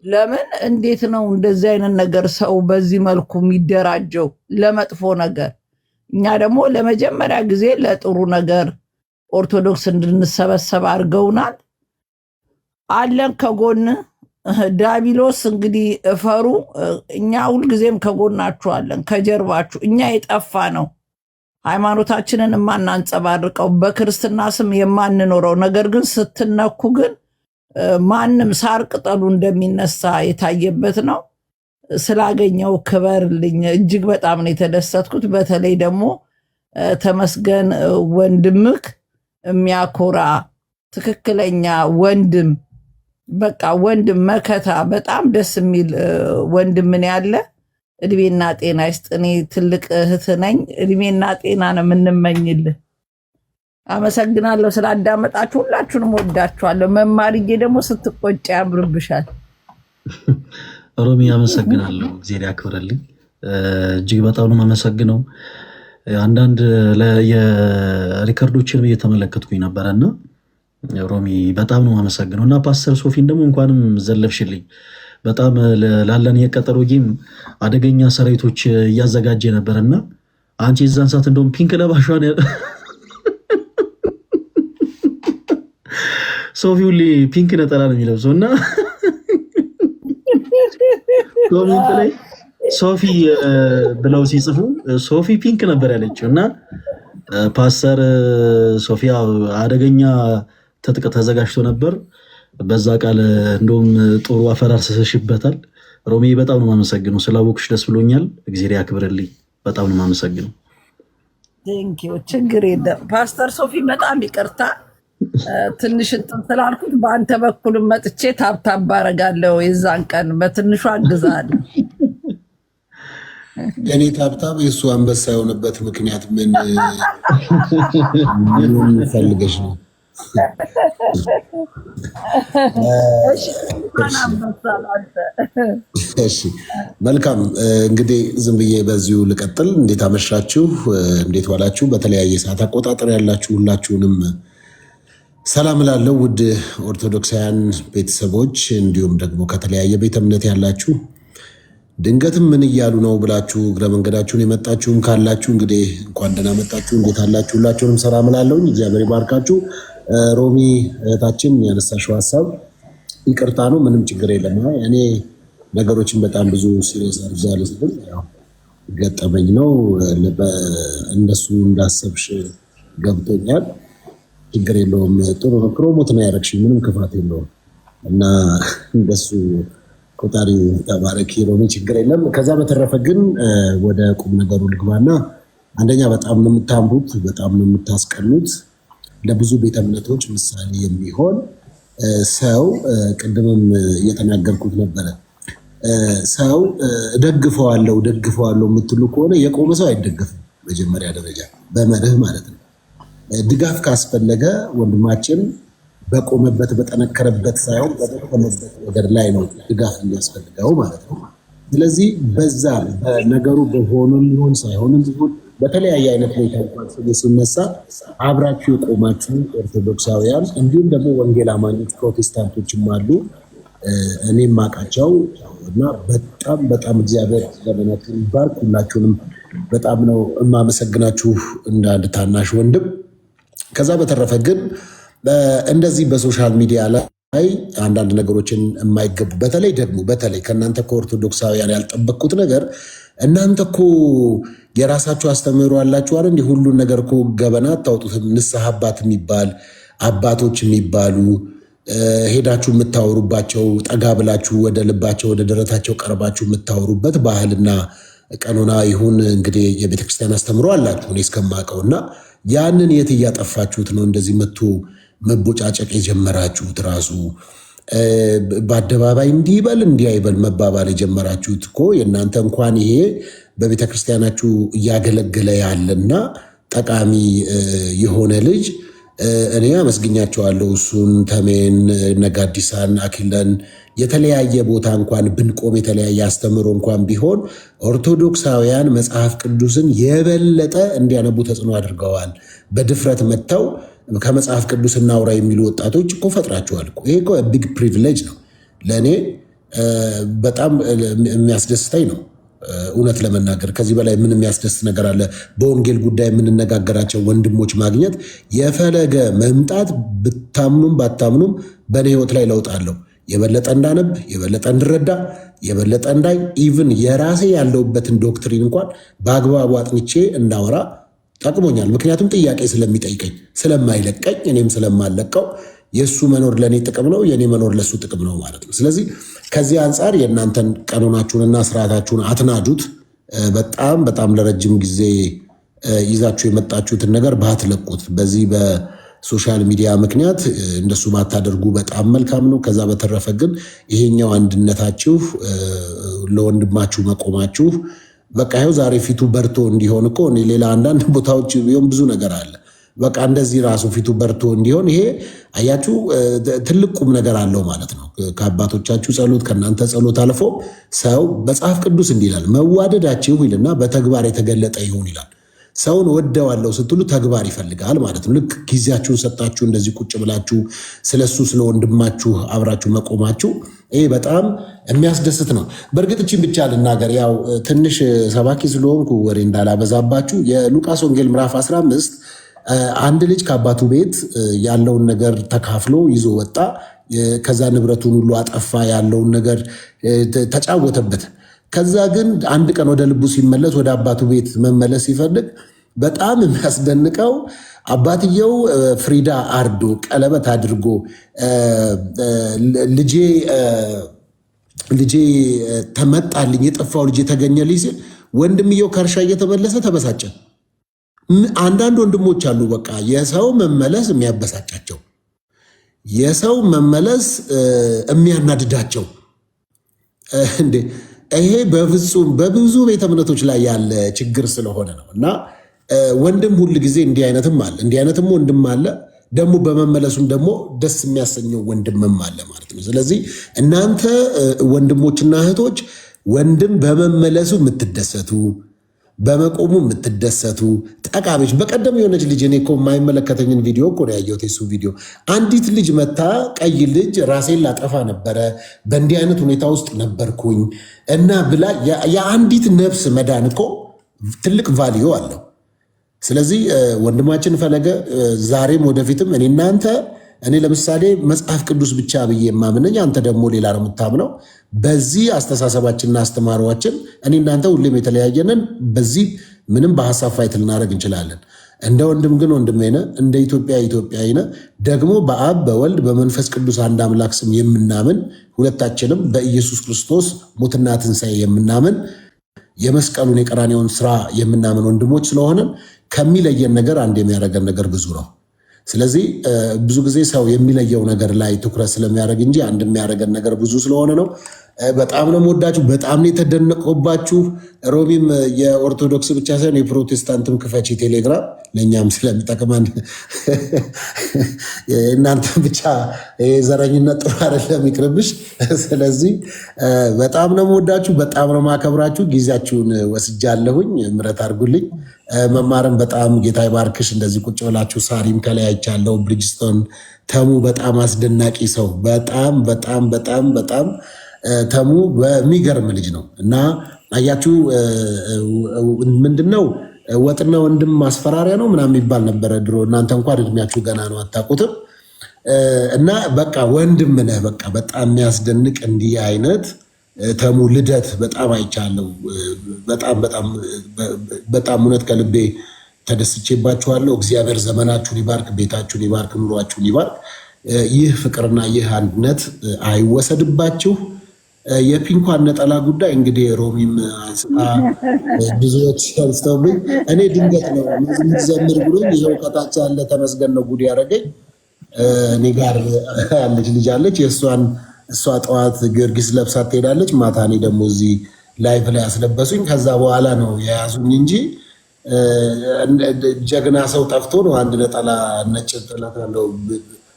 ለምን እንዴት ነው እንደዚህ አይነት ነገር ሰው በዚህ መልኩ የሚደራጀው ለመጥፎ ነገር? እኛ ደግሞ ለመጀመሪያ ጊዜ ለጥሩ ነገር ኦርቶዶክስ እንድንሰበሰብ አድርገውናል። አለን ከጎን ዳቢሎስ እንግዲህ እፈሩ፣ እኛ ሁልጊዜም ከጎናችሁ አለን፣ ከጀርባችሁ። እኛ የጠፋ ነው ሃይማኖታችንን የማናንጸባርቀው በክርስትና ስም የማንኖረው ነገር ግን ስትነኩ ግን ማንም ሳር ቅጠሉ እንደሚነሳ የታየበት ነው። ስላገኘው ክበርልኝ። እጅግ በጣም ነው የተደሰትኩት። በተለይ ደግሞ ተመስገን ወንድምክ የሚያኮራ ትክክለኛ ወንድም፣ በቃ ወንድም መከታ፣ በጣም ደስ የሚል ወንድምን ያለ እድሜና ጤና ይስጥ። እኔ ትልቅ እህት ነኝ። እድሜና ጤና ነው የምንመኝልህ። አመሰግናለሁ ስላዳመጣችሁ። ሁላችሁንም ወዳችኋለሁ። መማርዬ ደግሞ ስትቆጭ ያምርብሻል። ሮሚ አመሰግናለሁ። እግዚአብሔር ያክብርልኝ። እጅግ በጣም ነው የማመሰግነው። አንዳንድ የሪከርዶችን እየተመለከትኩኝ ነበረና ሮሚ በጣም ነው የማመሰግነው እና ፓስተር ሶፊን ደግሞ እንኳንም ዘለፍሽልኝ። በጣም ላለን የቀጠሮ ጌም አደገኛ ሰራዊቶች እያዘጋጀ ነበርና አንቺ የዛን ሰዓት እንደውም ፒንክ ለባሿን ሶፊ ሁሌ ፒንክ ነጠላ ነው የሚለብሰው እና ኮሜንት ላይ ሶፊ ብለው ሲጽፉ ሶፊ ፒንክ ነበር ያለችው እና ፓስተር ሶፊያ አደገኛ ትጥቅ ተዘጋጅቶ ነበር። በዛ ቃል እንደውም ጥሩ አፈራርስሽበታል። ሮሚ በጣም ነው የማመሰግነው። ስላወቅሽ ደስ ብሎኛል። እግዚአብሔር ያክብርልኝ። በጣም ነው የማመሰግነው። ቴንኪው። ችግር የለም ፓስተር ሶፊ፣ በጣም ይቅርታ ትንሽ እንትን ስላልኩት በአንተ በኩልም መጥቼ ታብታብ አደርጋለሁ። የዛን ቀን በትንሹ አግዛለሁ። የኔ ታብታብ የእሱ አንበሳ የሆነበት ምክንያት ምን ፈልገሽ ነው? እሺ መልካም። እንግዲህ ዝም ብዬ በዚሁ ልቀጥል። እንዴት አመሻችሁ? እንዴት ዋላችሁ? በተለያየ ሰዓት አቆጣጠር ያላችሁ ሁላችሁንም ሰላም ላለው ውድ ኦርቶዶክሳውያን ቤተሰቦች፣ እንዲሁም ደግሞ ከተለያየ ቤተ እምነት ያላችሁ ድንገትም ምን እያሉ ነው ብላችሁ እግረ መንገዳችሁን የመጣችሁም ካላችሁ እንግዲህ እንኳን ደህና መጣችሁ። እንዴት አላችሁ? ሁላችሁንም ሰላም ላለውኝ እግዚአብሔር ይባርካችሁ። ሮሚ እህታችን ያነሳሽው ሀሳብ ይቅርታ ነው፣ ምንም ችግር የለም። እኔ ነገሮችን በጣም ብዙ ሲሪየስ አድርጌ ስል ገጠመኝ ነው። እንደሱ እንዳሰብሽ ገብቶኛል። ችግር የለውም። ጥሩ ነው። ፕሮሞት ነው ያደረግሽኝ፣ ምንም ክፋት የለውም እና እንደሱ ቆጣሪ ተባረኪ ሮሚ፣ ችግር የለም። ከዛ በተረፈ ግን ወደ ቁም ነገሩ ልግባና አንደኛ በጣም ነው የምታምሩት፣ በጣም ነው የምታስቀኑት። ለብዙ ቤተ እምነቶች ምሳሌ የሚሆን ሰው፣ ቅድምም እየተናገርኩት ነበረ። ሰው ደግፈዋለሁ የምትሉ ከሆነ የቆመ ሰው አይደገፍም። መጀመሪያ ደረጃ በመርህ ማለት ነው። ድጋፍ ካስፈለገ ወንድማችን በቆመበት በጠነከረበት ሳይሆን በደከመበት ነገር ላይ ነው ድጋፍ የሚያስፈልገው ማለት ነው። ስለዚህ በዛ በነገሩ በሆነም ሊሆን ሳይሆንም ሊሆን በተለያየ አይነት ሁኔታ እንኳን ሲነሳ አብራችሁ የቆማችሁ ኦርቶዶክሳውያን እንዲሁም ደግሞ ወንጌል አማኞች ፕሮቴስታንቶችም አሉ። እኔም ማቃቸው እና በጣም እግዚአብሔር ዘመናችሁን ይባርክ። ሁላችሁንም በጣም ነው የማመሰግናችሁ እንደ አንድ ታናሽ ወንድም። ከዛ በተረፈ ግን እንደዚህ በሶሻል ሚዲያ ላይ አንዳንድ ነገሮችን የማይገቡ በተለይ ከእናንተ ከኦርቶዶክሳውያን ያልጠበቅኩት ነገር እናንተ እኮ የራሳችሁ አስተምህሮ አላችሁ አይደል? ሁሉን ነገር እኮ ገበና አታውጡትም። ንስሐ አባት የሚባል አባቶች የሚባሉ ሄዳችሁ የምታወሩባቸው ጠጋ ብላችሁ ወደ ልባቸው ወደ ደረታቸው ቀርባችሁ የምታወሩበት ባህልና ቀኖና ይሁን እንግዲህ የቤተክርስቲያን አስተምሮ አላችሁ እኔ እስከማውቀውና ያንን የት እያጠፋችሁት ነው? እንደዚህ መጥቶ መቦጫጨቅ የጀመራችሁት ራሱ በአደባባይ እንዲበል እንዲያይበል መባባል የጀመራችሁት እኮ የእናንተ እንኳን ይሄ በቤተክርስቲያናችሁ እያገለገለ ያለና ጠቃሚ የሆነ ልጅ እኔ አመስግኛቸዋለሁ። እሱን ተሜን፣ ነጋዲሳን፣ አኪለን የተለያየ ቦታ እንኳን ብንቆም የተለያየ አስተምሮ እንኳን ቢሆን ኦርቶዶክሳውያን መጽሐፍ ቅዱስን የበለጠ እንዲያነቡ ተጽዕኖ አድርገዋል። በድፍረት መጥተው ከመጽሐፍ ቅዱስ እናውራ የሚሉ ወጣቶች እኮ ፈጥራቸዋል። ይሄ እኮ ቢግ ፕሪቪሌጅ ነው። ለእኔ በጣም የሚያስደስተኝ ነው። እውነት ለመናገር ከዚህ በላይ ምን የሚያስደስት ነገር አለ? በወንጌል ጉዳይ የምንነጋገራቸው ወንድሞች ማግኘት የፈለገ መምጣት ብታምኑም ባታምኑም በእኔ ህይወት ላይ ለውጥ አለው። የበለጠ እንዳነብ፣ የበለጠ እንድረዳ፣ የበለጠ እንዳይ ኢቭን የራሴ ያለውበትን ዶክትሪን እንኳን በአግባቡ አጥንቼ እንዳወራ ጠቅሞኛል። ምክንያቱም ጥያቄ ስለሚጠይቀኝ ስለማይለቀኝ፣ እኔም ስለማለቀው የእሱ መኖር ለእኔ ጥቅም ነው፣ የእኔ መኖር ለእሱ ጥቅም ነው ማለት ነው። ስለዚህ ከዚህ አንጻር የእናንተን ቀኖናችሁንና ስርዓታችሁን አትናዱት። በጣም በጣም ለረጅም ጊዜ ይዛችሁ የመጣችሁትን ነገር ባትለቁት። በዚህ በሶሻል ሚዲያ ምክንያት እንደሱ ባታደርጉ በጣም መልካም ነው። ከዛ በተረፈ ግን ይሄኛው አንድነታችሁ፣ ለወንድማችሁ መቆማችሁ በቃ ይኸው ዛሬ ፊቱ በርቶ እንዲሆን እኮ እኔ ሌላ አንዳንድ ቦታዎች ቢሆን ብዙ ነገር አለ። በቃ እንደዚህ ራሱ ፊቱ በርቶ እንዲሆን ይሄ አያችሁ ትልቅ ቁም ነገር አለው ማለት ነው። ከአባቶቻችሁ ጸሎት ከእናንተ ጸሎት አልፎ ሰው መጽሐፍ ቅዱስ እንዲህ ይላል፣ መዋደዳችሁ ይልና በተግባር የተገለጠ ይሁን ይላል። ሰውን ወደዋለሁ ስትሉ ተግባር ይፈልጋል ማለት ነው። ልክ ጊዜያችሁን ሰጣችሁ እንደዚህ ቁጭ ብላችሁ ስለሱ ስለ ወንድማችሁ አብራችሁ መቆማችሁ ይሄ በጣም የሚያስደስት ነው። በእርግጥ እቺን ብቻ ልናገር፣ ያው ትንሽ ሰባኪ ስለሆንኩ ወሬ እንዳላበዛባችሁ የሉቃስ ወንጌል ምዕራፍ 15 አንድ ልጅ ከአባቱ ቤት ያለውን ነገር ተካፍሎ ይዞ ወጣ። ከዛ ንብረቱን ሁሉ አጠፋ፣ ያለውን ነገር ተጫወተበት። ከዛ ግን አንድ ቀን ወደ ልቡ ሲመለስ ወደ አባቱ ቤት መመለስ ሲፈልግ በጣም የሚያስደንቀው አባትየው ፍሪዳ አርዶ ቀለበት አድርጎ ልጄ ተመጣልኝ የጠፋው ልጄ ተገኘልኝ ሲል ወንድምየው ከእርሻ እየተመለሰ ተበሳጨ። አንዳንድ ወንድሞች አሉ በቃ የሰው መመለስ የሚያበሳጫቸው፣ የሰው መመለስ የሚያናድዳቸው። እንዴ ይሄ በፍጹም በብዙ ቤተ እምነቶች ላይ ያለ ችግር ስለሆነ ነው። እና ወንድም ሁል ጊዜ እንዲህ አይነትም አለ፣ እንዲህ አይነትም ወንድም አለ። ደግሞ በመመለሱም ደግሞ ደስ የሚያሰኘው ወንድምም አለ ማለት ነው። ስለዚህ እናንተ ወንድሞችና እህቶች ወንድም በመመለሱ የምትደሰቱ በመቆሙ የምትደሰቱ ጠቃሚዎች። በቀደም የሆነች ልጅ እኔ እኮ የማይመለከተኝን ቪዲዮ እኮ ነው ያየሁት፣ የሱ ቪዲዮ። አንዲት ልጅ መታ ቀይ ልጅ ራሴን ላጠፋ ነበረ በእንዲህ አይነት ሁኔታ ውስጥ ነበርኩኝ እና ብላ የአንዲት ነፍስ መዳን እኮ ትልቅ ቫልዩ አለው። ስለዚህ ወንድማችን ፈለገ ዛሬም ወደፊትም እኔ እናንተ እኔ ለምሳሌ መጽሐፍ ቅዱስ ብቻ ብዬ የማምነኝ አንተ ደግሞ ሌላ ነው የምታምነው። በዚህ አስተሳሰባችንና አስተማሪዋችን እኔ እናንተ ሁሌም የተለያየንን፣ በዚህ ምንም በሀሳብ ፋይት ልናደርግ እንችላለን። እንደ ወንድም ግን ወንድሜ ነህ፣ እንደ ኢትዮጵያ ኢትዮጵያዊ ነህ። ደግሞ በአብ በወልድ በመንፈስ ቅዱስ አንድ አምላክ ስም የምናምን ሁለታችንም በኢየሱስ ክርስቶስ ሞትና ትንሣኤ የምናምን የመስቀሉን የቀራንዮውን ስራ የምናምን ወንድሞች ስለሆነን ከሚለየን ነገር አንድ የሚያደርገን ነገር ብዙ ነው። ስለዚህ ብዙ ጊዜ ሰው የሚለየው ነገር ላይ ትኩረት ስለሚያደርግ እንጂ አንድ የሚያደርገን ነገር ብዙ ስለሆነ ነው። በጣም ነው የምወዳችሁ፣ በጣም ነው የተደነቀባችሁ። ሮሚም የኦርቶዶክስ ብቻ ሳይሆን የፕሮቴስታንትም ክፈቺ ቴሌግራም፣ ለእኛም ስለሚጠቅመን እናንተም ብቻ ዘረኝነት ጥሩ አይደለም፣ ይቅርብሽ። ስለዚህ በጣም ነው የምወዳችሁ፣ በጣም ነው የማከብራችሁ። ጊዜያችሁን ወስጃለሁኝ፣ ምሕረት አድርጉልኝ። መማርም በጣም ጌታ ይባርክሽ። እንደዚህ ቁጭ ብላችሁ ሳሪም ከላይ አይቻለሁ፣ ብሪጅስቶን ተሙ በጣም አስደናቂ ሰው፣ በጣም በጣም በጣም በጣም ተሙ በሚገርም ልጅ ነው እና አያችሁ ምንድነው ወጥና ወንድም ማስፈራሪያ ነው ምናምን የሚባል ነበረ ድሮ። እናንተ እንኳን እድሜያችሁ ገና ነው አታውቁትም። እና በቃ ወንድም ነህ። በቃ በጣም የሚያስደንቅ እንዲህ አይነት ተሙ ልደት በጣም አይቻለሁ። በጣም በጣም በጣም እውነት ከልቤ ተደስቼባችኋለሁ። እግዚአብሔር ዘመናችሁን ይባርክ፣ ቤታችሁን ይባርክ፣ ኑሯችሁን ይባርክ። ይህ ፍቅርና ይህ አንድነት አይወሰድባችሁ። የፒንኳን ነጠላ ጉዳይ እንግዲህ ሮሚም አንስታ ብዙዎች አንስተውብኝ እኔ ድንገት ነው ዘምር ብሎኝ ይኸው ከታች ያለ ተመስገን ነው ጉድ ያደረገኝ። እኔ ጋር ያለች ልጅ አለች። እሷ ጠዋት ጊዮርጊስ ለብሳ ትሄዳለች፣ ማታ እኔ ደግሞ እዚህ ላይቭ ላይ አስለበሱኝ። ከዛ በኋላ ነው የያዙኝ እንጂ ጀግና ሰው ጠፍቶ ነው አንድ ነጠላ ነጭ ጥለት ያለው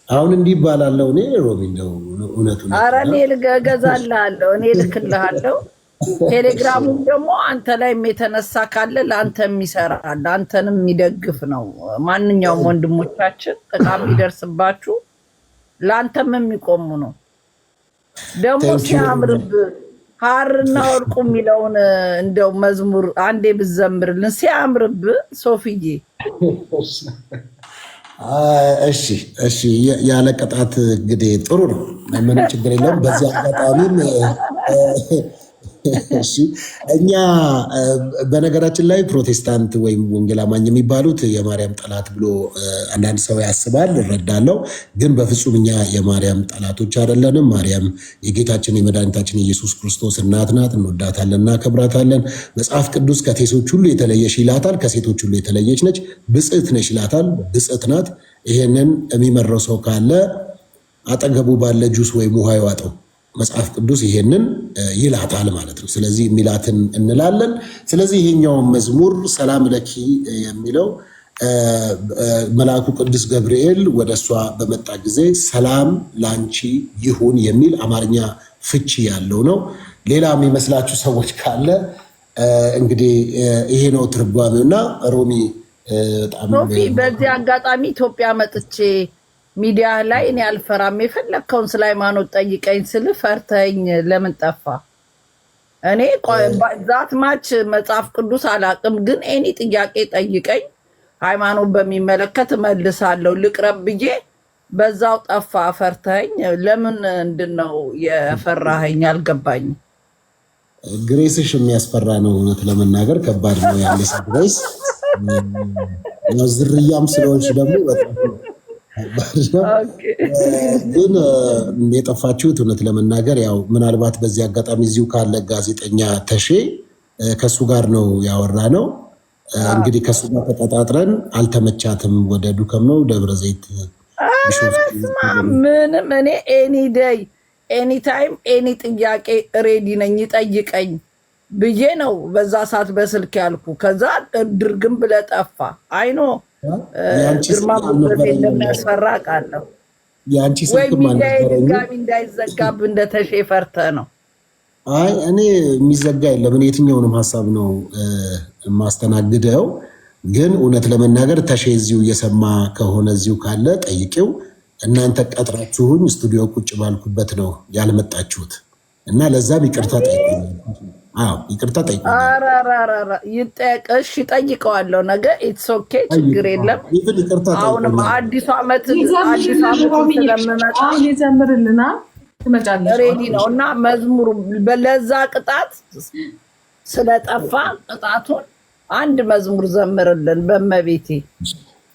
አሁን እንዲህ ይባላለሁ። እኔ ሮሚ እንደው እውነቱን ኧረ እኔ እገዛልሃለሁ፣ እኔ እልክልሃለሁ። ቴሌግራሙም ደግሞ አንተ ላይም የተነሳ ካለ ለአንተም ይሰራል፣ አንተንም የሚደግፍ ነው። ማንኛውም ወንድሞቻችን ጥቃት ቢደርስባችሁ ለአንተም የሚቆሙ ነው። ደግሞ ሲያምርብ ሐርና ወርቁ የሚለውን እንደው መዝሙር አንዴ ብዘምርልን ሲያምርብ ሶፊዬ። እሺ ያለ ቅጣት እንግዲህ ጥሩ ነው፣ ምንም ችግር የለውም። በዚህ አጋጣሚም እሺ እኛ በነገራችን ላይ ፕሮቴስታንት ወይም ወንጌል አማኝ የሚባሉት የማርያም ጠላት ብሎ አንዳንድ ሰው ያስባል፣ እረዳለሁ። ግን በፍጹም እኛ የማርያም ጠላቶች አይደለንም። ማርያም የጌታችን የመድኃኒታችን የኢየሱስ ክርስቶስ እናት ናት። እንወዳታለን፣ እናከብራታለን። መጽሐፍ ቅዱስ ከሴቶች ሁሉ የተለየሽ ይላታል፣ ከሴቶች ሁሉ የተለየች ነች። ብጽዕት ነች ይላታል፣ ብጽዕት ናት። ይሄንን የሚመረው ሰው ካለ አጠገቡ ባለ ጁስ ወይም ውሃ ይዋጠው። መጽሐፍ ቅዱስ ይሄንን ይላታል ማለት ነው። ስለዚህ የሚላትን እንላለን። ስለዚህ ይሄኛውን መዝሙር ሰላም ለኪ የሚለው መልአኩ ቅዱስ ገብርኤል ወደ እሷ በመጣ ጊዜ ሰላም ላንቺ ይሁን የሚል አማርኛ ፍቺ ያለው ነው። ሌላ የሚመስላችሁ ሰዎች ካለ እንግዲህ ይሄ ነው ትርጓሜውና ሮሚ በጣም በዚህ አጋጣሚ ኢትዮጵያ መጥቼ ሚዲያ ላይ እኔ አልፈራም፣ የፈለግከውን ስለ ሃይማኖት ጠይቀኝ ስል ፈርተኝ ለምን ጠፋ? እኔ ዛት ማች መጽሐፍ ቅዱስ አላቅም፣ ግን ኤኒ ጥያቄ ጠይቀኝ፣ ሃይማኖት በሚመለከት እመልሳለሁ። ልቅረብ ብዬ በዛው ጠፋ። ፈርተኝ ለምን እንድነው የፈራኸኝ? አልገባኝም። ግሬስሽ የሚያስፈራ ነው። እውነት ለመናገር ከባድ ነው ያለሽ ግሬስ። ዝርያም ስለሆንሽ ደግሞ በጣም ግን የጠፋችሁት እውነት ለመናገር ያው ምናልባት በዚህ አጋጣሚ እዚሁ ካለ ጋዜጠኛ ተሼ ከሱ ጋር ነው ያወራ ነው። እንግዲህ ከሱ ጋር ተቀጣጥረን አልተመቻትም፣ ወደ ዱከም ነው ደብረ ዘይት ምንም። እኔ ኤኒ ዴይ ኤኒ ታይም ኤኒ ጥያቄ ሬዲ ነኝ፣ ይጠይቀኝ ብዬ ነው በዛ ሰዓት በስልክ ያልኩ። ከዛ ድርግም ብለህ ጠፋ። አይኖ ግርማ ሞገሴ እንደሚያስፈራ ቃለሁ ወይ ሚዲያ ድጋሚ እንዳይዘጋብ እንደተሼ ፈርተህ ነው? አይ እኔ የሚዘጋ የለም። እኔ የትኛውንም ሀሳብ ነው የማስተናግደው። ግን እውነት ለመናገር ተሼ እዚሁ እየሰማ ከሆነ እዚሁ ካለ ጠይቄው። እናንተ ቀጥራችሁኝ ስቱዲዮ ቁጭ ባልኩበት ነው ያልመጣችሁት እና ለዛም ይቅርታ ጠይቁኝ። ይቅርታ ጠይቁኝ። ይጠቅሽ ይጠይቀዋለሁ ነገ። ኢትስ ኦኬ፣ ችግር የለም። አሁንም አዲሱ ዓመት ስለምመጣ ይዘምርልና ትመጫለሽ ሬዲ ነው እና መዝሙሩ በለዛ ቅጣት ስለጠፋ ቅጣቱን አንድ መዝሙር ዘምርልን በመቤቴ።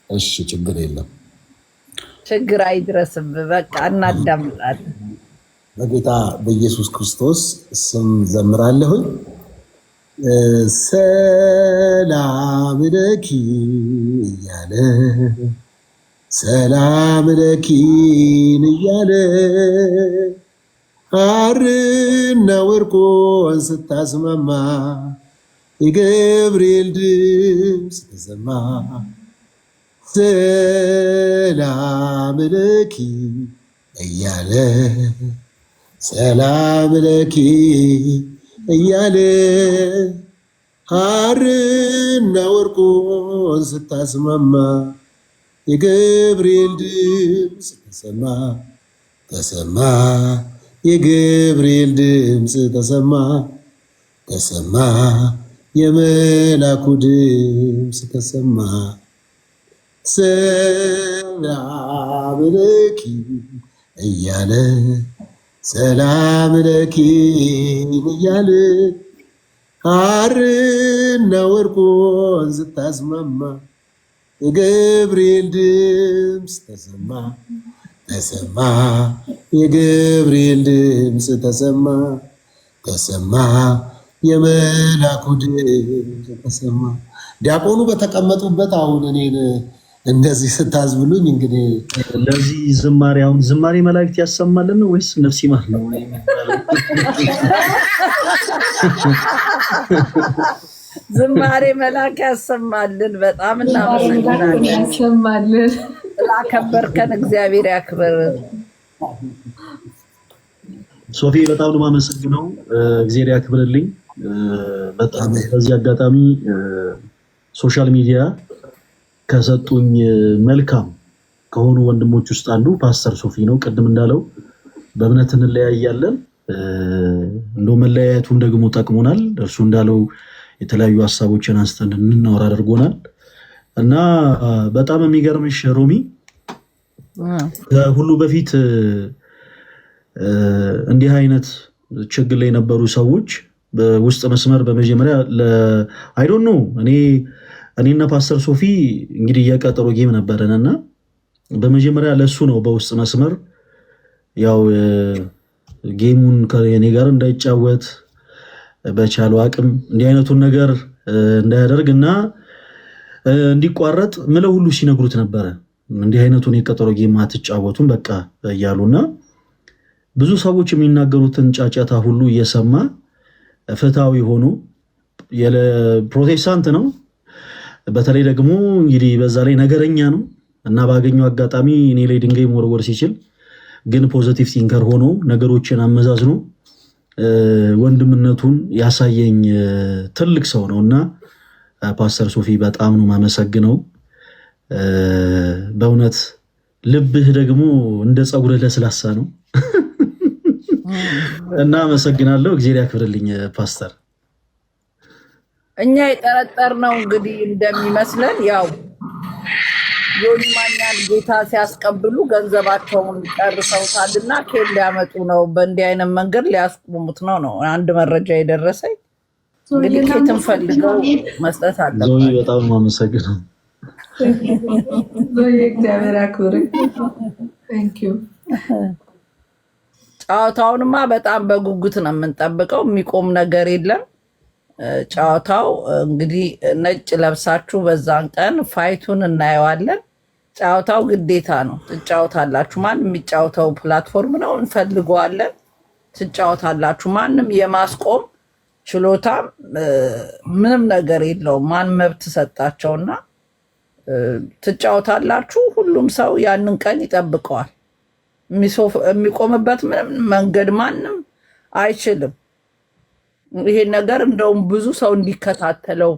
እሺ ችግር የለም፣ ችግር አይድረስብ። በቃ እናዳምጣለን። በጌታ በኢየሱስ ክርስቶስ ስም ዘምራለሁኝ። ሰላም ለኪ እያለ ሰላም ለኪን እያለ ሐርና ወርቆን ስታስማማ የገብርኤል ድምፅ ተሰማ። ሰላም ለኪ እያለ ሰላም ለኪ እያለ ሐርና ወርቆን ስታስማማ የገብርኤል ድምፅ ተሰማ ተሰማ። የገብርኤል ድምፅ ተሰማ ተሰማ። የመላኩ ድምፅ ተሰማ። ሰላም ለኪ እያለ ሰላም ለኪን እያለ ሐርና ወርቆን ስታስማማ የገብርኤል ድምፅ ተሰማ ተሰማ የገብርኤል ድምፅ ተሰማ ተሰማ የመላኩ ድምፅ ተሰማ። ዲያቆኑ በተቀመጡበት አሁን እኔን እንደዚህ ስታዝብሉኝ እንግዲህ ለዚህ ዝማሬ አሁን ዝማሬ መላእክት ያሰማልን ነው ወይስ ነፍስ ይማር ነው? ዝማሬ መላክ ያሰማልን። በጣም እናመሰግናለን። ያሰማልን። ስላከበርከን እግዚአብሔር ያክብር። ሶፊ በጣም ነው የማመሰግነው። እግዚአብሔር ያክብርልኝ። በጣም በዚህ አጋጣሚ ሶሻል ሚዲያ ከሰጡኝ መልካም ከሆኑ ወንድሞች ውስጥ አንዱ ፓስተር ሶፊ ነው። ቅድም እንዳለው በእምነት እንለያያለን፣ እንደው መለያየቱን ደግሞ ጠቅሞናል። እርሱ እንዳለው የተለያዩ ሀሳቦችን አንስተን እንድናወራ አድርጎናል እና በጣም የሚገርምሽ ሮሚ ከሁሉ በፊት እንዲህ አይነት ችግር ላይ የነበሩ ሰዎች በውስጥ መስመር በመጀመሪያ አይ ዶንት ኖ እኔና ፓስተር ሶፊ እንግዲህ የቀጠሮ ጌም ነበረን እና በመጀመሪያ ለሱ ነው በውስጥ መስመር ያው ጌሙን ከኔ ጋር እንዳይጫወት በቻለው አቅም እንዲህ አይነቱን ነገር እንዳያደርግና እንዲቋረጥ ምለው ሁሉ ሲነግሩት ነበረ። እንዲህ አይነቱን የቀጠሮ ጌም አትጫወቱም በቃ እያሉና ብዙ ሰዎች የሚናገሩትን ጫጫታ ሁሉ እየሰማ ፍትሃዊ ሆኖ ፕሮቴስታንት ነው። በተለይ ደግሞ እንግዲህ በዛ ላይ ነገረኛ ነው እና ባገኘው አጋጣሚ እኔ ላይ ድንጋይ መወርወር ሲችል ግን ፖዚቲቭ ቲንከር ሆኖ ነገሮችን አመዛዝኖ ወንድምነቱን ያሳየኝ ትልቅ ሰው ነውና ፓስተር ሶፊ በጣም ነው ማመሰግነው። በእውነት ልብህ ደግሞ እንደ ጸጉር ለስላሳ ነው እና አመሰግናለሁ። እግዚአብሔር ያክብርልኝ ፓስተር። እኛ የጠረጠርነው እንግዲህ እንደሚመስለን ያው ዮኒ ማኛን ጌታ ሲያስቀብሉ ገንዘባቸውን ጨርሰውታልና ኬል ሊያመጡ ነው፣ በእንዲህ አይነት መንገድ ሊያስቆሙት ነው አንድ መረጃ የደረሰኝ። እንግዲህ ኬትን ፈልገው መስጠት አለባቸው። ዞይ በጣም ነው የማመሰግነው። ዞይ እግዚአብሔር ያክብርህ። ቴንክ ዩ። ጨዋታውንማ በጣም በጉጉት ነው የምንጠብቀው። የሚቆም ነገር የለም። ጨዋታው እንግዲህ ነጭ ለብሳችሁ በዛን ቀን ፋይቱን እናየዋለን። ጨዋታው ግዴታ ነው፣ ትጫወታላችሁ። ማንም የሚጫወተው ፕላትፎርም ነው፣ እንፈልገዋለን። ትጫወታላችሁ። ማንም የማስቆም ችሎታ ምንም ነገር የለውም። ማን መብት ሰጣቸውና ትጫወታላችሁ። ሁሉም ሰው ያንን ቀን ይጠብቀዋል። የሚቆምበት ምንም መንገድ ማንም አይችልም። ይሄ ነገር እንደውም ብዙ ሰው እንዲከታተለው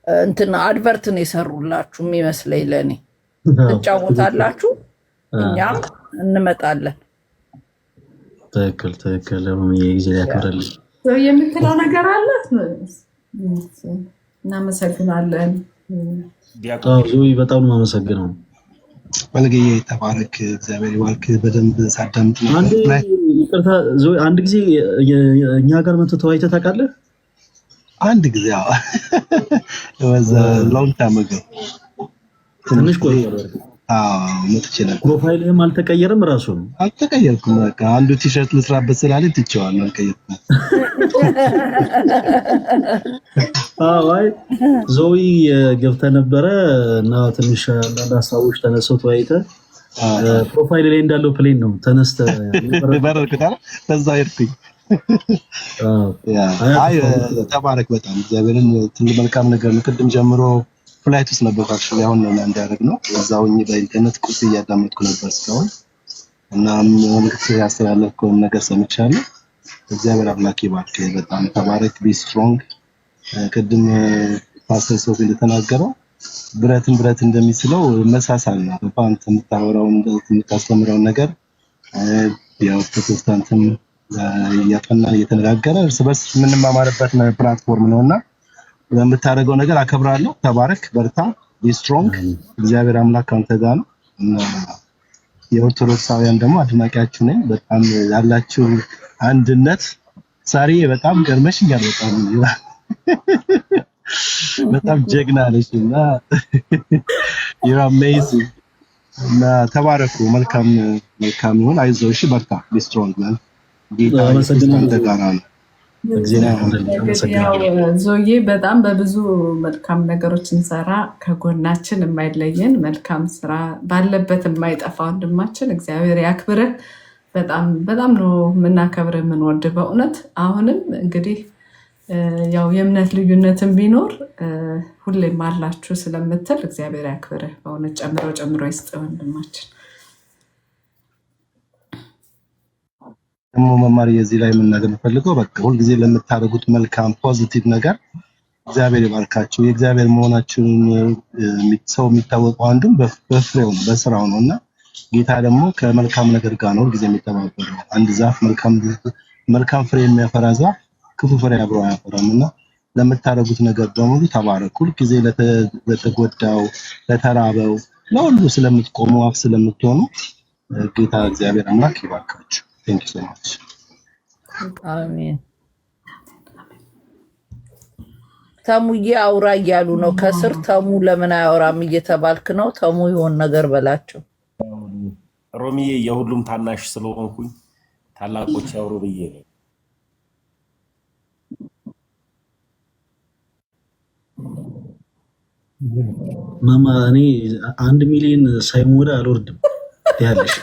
እንትን አድቨርትን የሰሩላችሁ የሚመስለኝ ለኔ። ትጫወታላችሁ፣ እኛም እንመጣለን። ትክክል ትክክል። ጊዜ ያክብርልኝ። የምትለው ነገር አለ? እናመሰግናለን። ዞይ በጣም ነው የማመሰግነው። መልገዬ ተባረክ፣ እግዚአብሔር ይባርክ። በደንብ ሳዳምጥ ይቅርታ ዞይ፣ አንድ ጊዜ እኛ ጋር መጥተህ ተወያይተህ ታውቃለህ? አንድ ጊዜ ወዛ ሎንግ ታይም አጎ ትንሽ ቆይ። መጥቼ ነበር። ፕሮፋይልህም አልተቀየረም? ራሱ ነው አልተቀየርኩም። በቃ አንዱ ቲሸርት ልስራበት ስላለኝ ትቼዋለሁ፣ አልቀየርኩም። አይ ዞይ ገብተህ ነበረ እና ትንሽ አንዳንድ ሀሳቦች ተነስተው ተወያይተህ ፕሮፋይል ላይ እንዳለው ፕሌን ነው ተነስተህ በረርክታል። በዛ ሄድኩኝ። አይ ተባረክ። በጣም እግዚአብሔርን ትልቅ መልካም ነገር ነው። ቅድም ጀምሮ ፍላይት ውስጥ ነበር። አክቹዋሊ አሁን ነው እንዳደረግ ነው እዛው በኢንተርኔት ቁርስ እያዳመጥኩ ነበር እስካሁን እና መልዕክት ያስተላለፍከውን ነገር ሰምቻለሁ። እግዚአብሔር አምላክ ይባርክ። በጣም ተባረክ። ቢ ስትሮንግ። ቅድም ፓስተር ሶፊ እንደተናገረው ብረትን ብረት እንደሚስለው መሳሳል ነው። አንተ የምታወራውን የምታስተምረውን ነገር ያው ፕሮቴስታንትም እያጠናን እየተነጋገረ እርስ በርስ የምንማማርበት ፕላትፎርም ነውና በምታደርገው ነገር አከብራለሁ። ተባረክ፣ በርታ፣ ቢ ስትሮንግ። እግዚአብሔር አምላክ አንተ ጋር ነው እና የኦርቶዶክሳውያን ደግሞ አድናቂያችሁ ነኝ። በጣም ያላችሁ አንድነት ሳሪ በጣም ገርመሽኛል። በጣም በጣም ጀግና ነሽ እና you're amazing እና ተባረኩ። መልካም ይሁን። አይዞሽ፣ በርታ። be strong man። ጌታ ከአንተ ጋር ነው። ዞዬ በጣም በብዙ መልካም ነገሮች እንሰራ ከጎናችን የማይለየን መልካም ስራ ባለበት የማይጠፋ ወንድማችን እግዚአብሔር ያክብርህ። በጣም ነው የምናከብርህ የምንወድ በእውነት። አሁንም እንግዲህ ያው የእምነት ልዩነትን ቢኖር ሁሌም አላችሁ ስለምትል እግዚአብሔር ያክብርህ በእውነት። ጨምሮ ይስጥ ወንድማችን። ደግሞ መማር የዚህ ላይ መናገር የምፈልገው በቃ ሁልጊዜ ለምታደርጉት መልካም ፖዚቲቭ ነገር እግዚአብሔር ይባርካችሁ። የእግዚአብሔር መሆናችሁን ሰው የሚታወቀው አንዱም በፍሬው ነው በስራው ነው እና ጌታ ደግሞ ከመልካም ነገር ጋር ነው ሁልጊዜ የሚተባበረው። አንድ ዛፍ መልካም ፍሬ የሚያፈራ ዛፍ ክፉ ፍሬ አብሮ አያፈራም እና ለምታደርጉት ነገር በሙሉ ተባረኩ። ሁልጊዜ ለተጎዳው፣ ለተራበው፣ ለሁሉ ስለምትቆሙ አፍ ስለምትሆኑ ጌታ እግዚአብሔር አምላክ ይባርካችሁ። Thank you so much. አሜን። ተሙዬ አውራ እያሉ ነው ከስር። ተሙ ለምን አያወራም እየተባልክ ነው። ተሙ ይሆን ነገር በላቸው። ሮሚዬ የሁሉም ታናሽ ስለሆንኩኝ ታላቆች ያውሩ ብዬ ነው። ማማ እኔ 1 ሚሊዮን ሳይሞላ አልወርድም ያለሽ